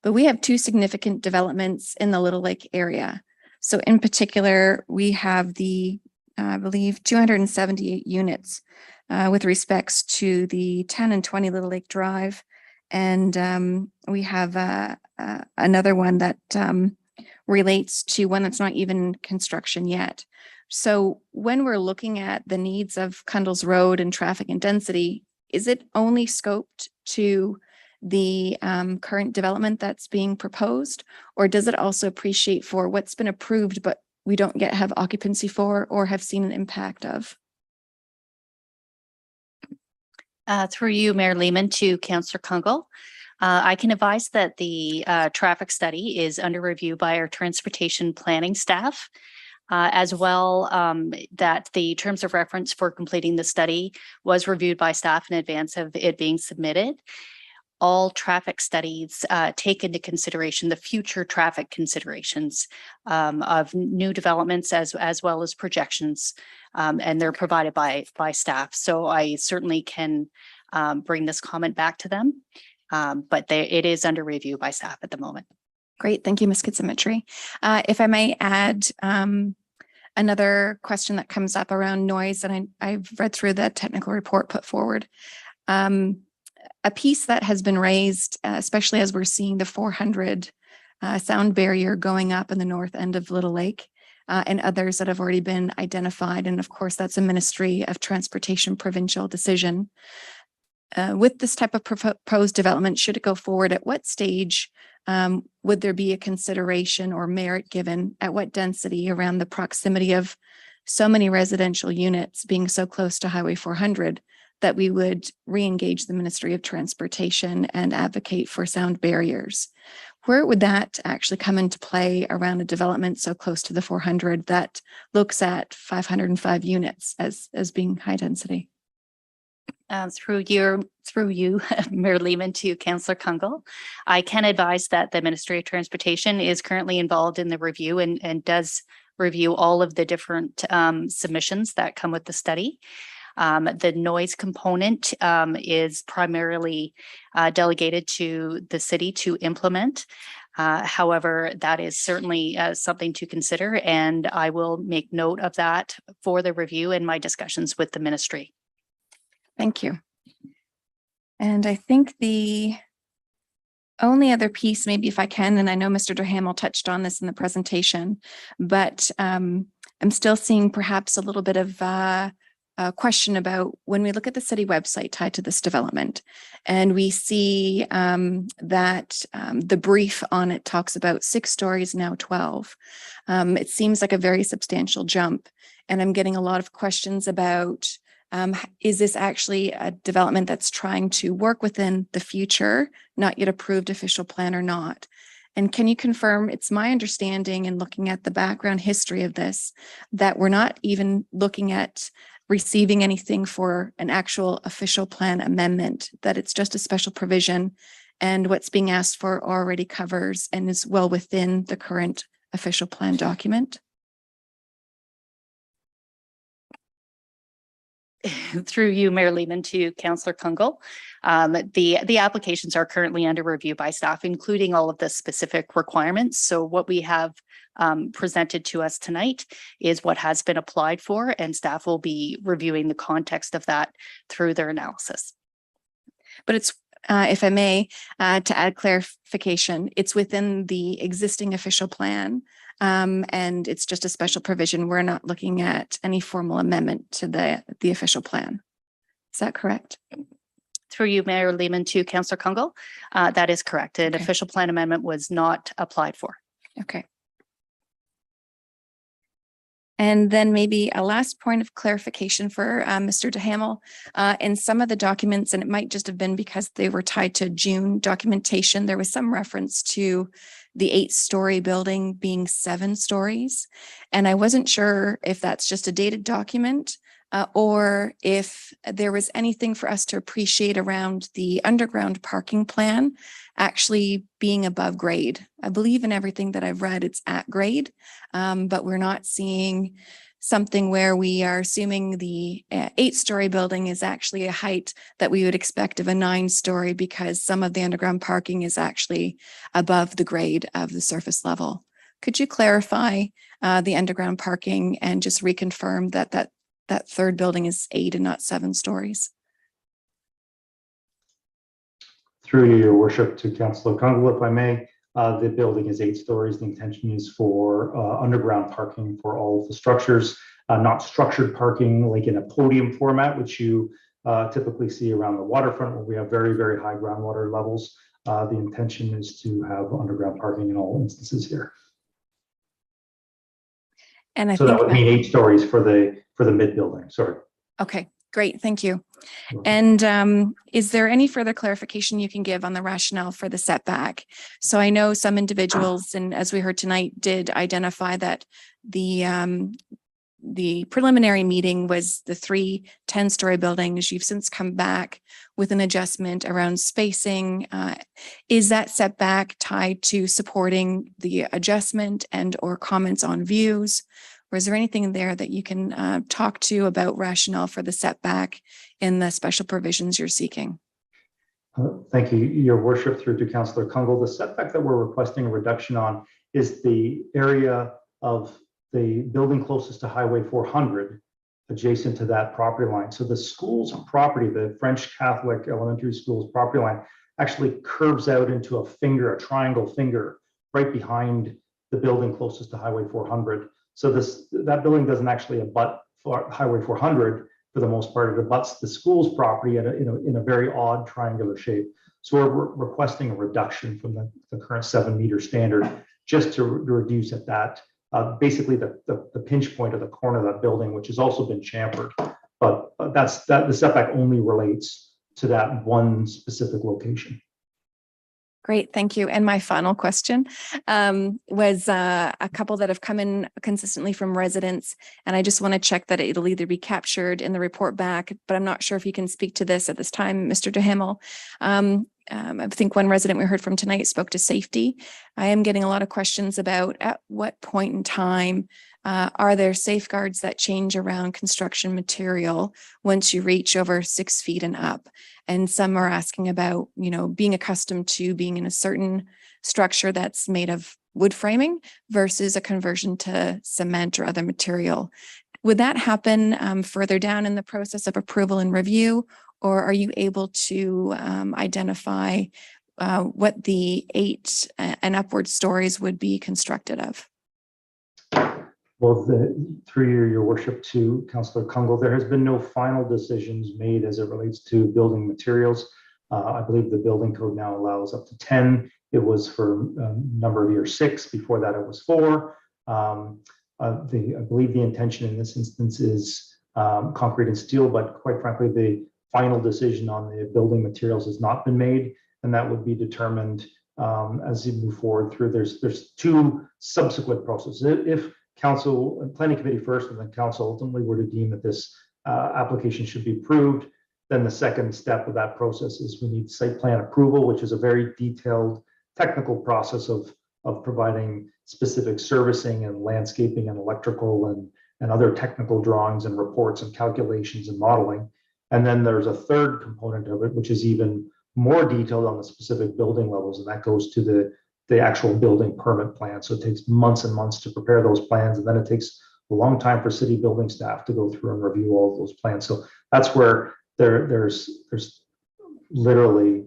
But we have two significant developments in the Little Lake area. So in particular, we have the, I believe, 278 units with respects to the 10 and 20 Little Lake Drive. And we have another one that relates to one that's not even in construction yet. So when we're looking at the needs of Cundles Road and traffic and density, is it only scoped to the current development that's being proposed? Or does it also appreciate for what's been approved, but we don't yet have occupancy for or have seen an impact of? Through you, Mayor Lehman, to Councillor Kungle. I can advise that the traffic study is under review by our transportation planning staff. As well, that the terms of reference for completing the study was reviewed by staff in advance of it being submitted. All traffic studies take into consideration the future traffic considerations of new developments as well as projections, and they're provided by staff. So I certainly can bring this comment back to them, but it is under review by staff at the moment. Great. Thank you, Ms. Kitsamitry. If I may add another question that comes up around noise, and I've read through the technical report put forward. A piece that has been raised, especially as we're seeing the 400 sound barrier going up in the north end of Little Lake, and others that have already been identified. And of course, that's a Ministry of Transportation provincial decision. With this type of proposed development, should it go forward, at what stage would there be a consideration or merit given, at what density around the proximity of so many residential units being so close to Highway 400 that we would re-engage the Ministry of Transportation and advocate for sound barriers? Where would that actually come into play around a development so close to the 400 that looks at 505 units as being high density? Through you, Mayor Lehman, to Councillor Kungle. I can advise that the Ministry of Transportation is currently involved in the review and does review all of the different submissions that come with the study. The noise component is primarily delegated to the city to implement. However, that is certainly something to consider, and I will make note of that for the review in my discussions with the ministry. Thank you. And I think the only other piece, maybe if I can, and I know Mr. Duhamel touched on this in the presentation, but I'm still seeing perhaps a little bit of a question about when we look at the city website tied to this development, and we see that the brief on it talks about 6 stories, now 12. It seems like a very substantial jump, and I'm getting a lot of questions about is this actually a development that's trying to work within the future, not yet approved official plan or not? And can you confirm, it's my understanding in looking at the background history of this, that we're not even looking at receiving anything for an actual official plan amendment, that it's just a special provision, and what's being asked for already covers and is well within the current official plan document? Through you, Mayor Lehman, to Councillor Kungle. The applications are currently under review by staff, including all of the specific requirements. So what we have presented to us tonight is what has been applied for, and staff will be reviewing the context of that through their analysis. But it's, if I may, to add clarification, it's within the existing official plan. And it's just a special provision. We're not looking at any formal amendment to the official plan. Is that correct? Through you, Mayor Lehman, to Councillor Kungle. That is correct. An official plan amendment was not applied for. Okay. And then maybe a last point of clarification for Mr. Duhamel. In some of the documents, and it might just have been because they were tied to June documentation, there was some reference to the 8-story building being 7 stories. And I wasn't sure if that's just a dated document or if there was anything for us to appreciate around the underground parking plan actually being above grade. I believe in everything that I've read, it's at grade, but we're not seeing something where we are assuming the 8-story building is actually a height that we would expect of a 9-story because some of the underground parking is actually above the grade of the surface level. Could you clarify the underground parking and just reconfirm that third building is 8 and not 7 stories? Through you, Your Worship, to Councillor Kungle, if I may. The building is 8 stories. The intention is for underground parking for all of the structures, not structured parking like in a podium format, which you typically see around the waterfront where we have very, very high groundwater levels. The intention is to have underground parking in all instances here. And I So think that would mean 8 stories for the mid building. Sorry. Okay, great. Thank you. And is there any further clarification you can give on the rationale for the setback? So I know some individuals, and as we heard tonight, did identify that the preliminary meeting was the 3 10-story buildings. You've since come back with an adjustment around spacing. Is that setback tied to supporting the adjustment and or comments on views? Or is there anything there that you can talk to about rationale for the setback in the special provisions you're seeking? Thank you, Your Worship, through to Councillor Kungle. The setback that we're requesting a reduction on is the area of the building closest to Highway 400 adjacent to that property line. So the school's property, the French Catholic Elementary School's property line, actually curves out into a triangle finger right behind the building closest to Highway 400. So that building doesn't actually abut Highway 400 for the most part. It abuts the school's property in a very odd triangular shape. So we're requesting a reduction from the current 7-meter standard just to reduce at that, basically the pinch point of the corner of that building, which has also been chamfered. But the setback only relates to that one specific location. Great, thank you. And my final question was a couple that have come in consistently from residents, and I just want to check that it'll either be captured in the report back, but I'm not sure if you can speak to this at this time, Mr. Duhamel. I think one resident we heard from tonight spoke to safety. I am getting a lot of questions about at what point in time are there safeguards that change around construction material once you reach over 6 feet and up? And some are asking about, being accustomed to being in a certain structure that's made of wood framing versus a conversion to cement or other material. Would that happen further down in the process of approval and review, or are you able to identify what the 8 and upward stories would be constructed of? Well, through your worship to Councillor Kungle, there has been no final decisions made as it relates to building materials. I believe the building code now allows up to 10. It was for a number of years 6. Before that, it was 4. I believe the intention in this instance is concrete and steel, but quite frankly, the final decision on the building materials has not been made, and that would be determined as you move forward through. There's 2 subsequent processes. If Council and Planning Committee first, and then Council ultimately were to deem that this application should be approved, then the second step of that process is we need site plan approval, which is a very detailed technical process of providing specific servicing and landscaping and electrical and other technical drawings and reports and calculations and modeling. And then there's a third component of it, which is even more detailed on the specific building levels, and that goes to the actual building permit plan. So it takes months and months to prepare those plans, and then it takes a long time for city building staff to go through and review all of those plans. So that's where there's literally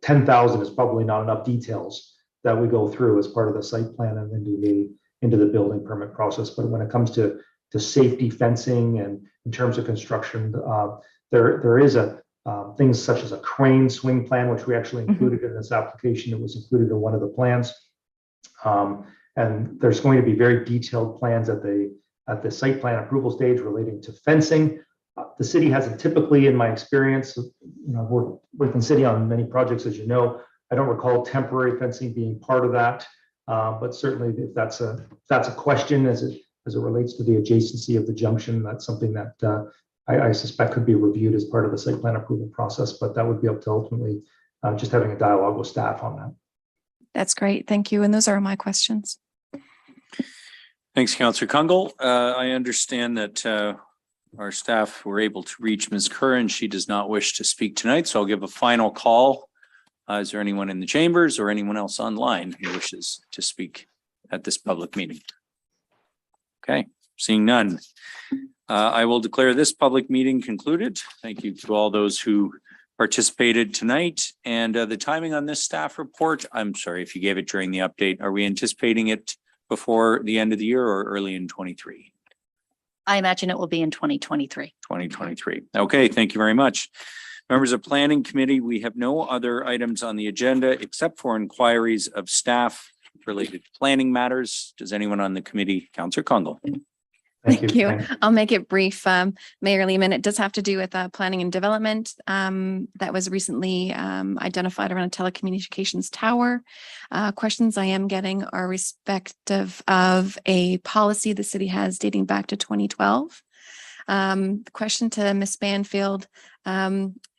10,000 is probably not enough details that we go through as part of the site plan and into the building permit process. But when it comes to safety fencing and in terms of construction, there is things such as a crane swing plan, which we actually included in this application. It was included in one of the plans. And there's going to be very detailed plans at the site plan approval stage relating to fencing. The city hasn't typically, in my experience, I've worked with the city on many projects, as you know, I don't recall temporary fencing being part of that. But certainly if that's a question as it relates to the adjacency of the junction, that's something that I suspect could be reviewed as part of the site plan approval process, but that would be up to ultimately just having a dialogue with staff on that. That's great. Thank you. And those are my questions. Thanks, Councillor Kungle. I understand that our staff were able to reach Ms. Kerr and she does not wish to speak tonight, so I'll give a final call. Is there anyone in the chambers or anyone else online who wishes to speak at this public meeting? Okay, seeing none. I will declare this public meeting concluded. Thank you to all those who participated tonight. And the timing on this staff report, I'm sorry if you gave it during the update. Are we anticipating it before the end of the year or early in 23? I imagine it will be in 2023. 2023. Okay, thank you very much. Members of Planning Committee, we have no other items on the agenda except for inquiries of staff related to planning matters. Does anyone on the committee? Councillor Kungle. Thank you. I'll make it brief. Mayor Lehman, it does have to do with planning and development that was recently identified around a telecommunications tower. Questions I am getting are respective of a policy the city has dating back to 2012. The question to Ms. Banfield,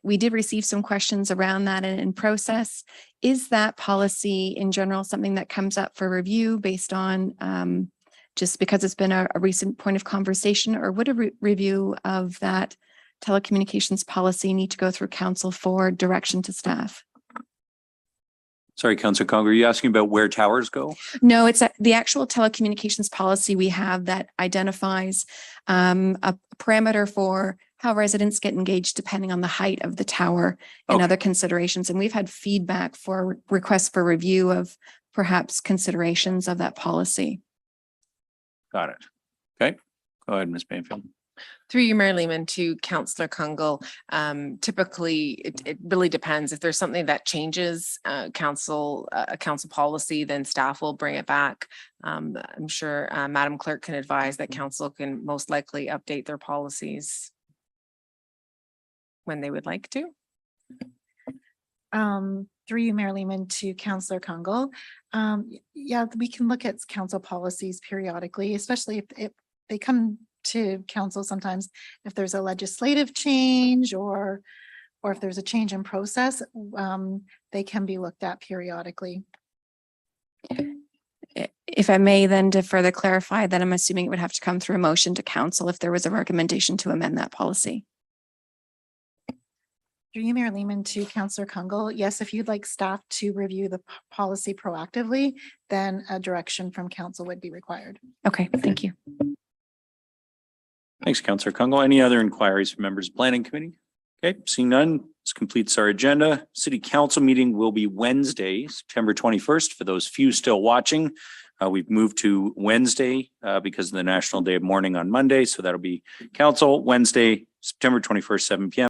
we did receive some questions around that in process. Is that policy in general something that comes up for review based on just because it's been a recent point of conversation, or would a review of that telecommunications policy need to go through council for direction to staff? Sorry, Councillor Kungle, are you asking about where towers go? No, it's the actual telecommunications policy we have that identifies a parameter for how residents get engaged depending on the height of the tower and other considerations. And we've had feedback for requests for review of perhaps considerations of that policy. Got it. Okay, go ahead, Ms. Banfield. Through you, Mayor Lehman, to Councillor Kungle. Typically, it really depends. If there's something that changes a council policy, then staff will bring it back. I'm sure Madam Clerk can advise that council can most likely update their policies when they would like to. Through you, Mayor Lehman, to Councillor Kungle. Yeah, we can look at council policies periodically, especially if they come to council sometimes if there's a legislative change or if there's a change in process, they can be looked at periodically. If I may then to further clarify that I'm assuming it would have to come through a motion to council if there was a recommendation to amend that policy. Through you, Mayor Lehman, to Councillor Kungle. Yes, if you'd like staff to review the policy proactively, then a direction from council would be required. Okay, thank you. Thanks, Councillor Kungle. Any other inquiries from members of Planning Committee? Okay, seeing none, this completes our agenda. City Council meeting will be Wednesday, September 21st. For those few still watching, we've moved to Wednesday because of the National Day of Mourning on Monday. So that'll be Council Wednesday, September 21st, 7 p.m.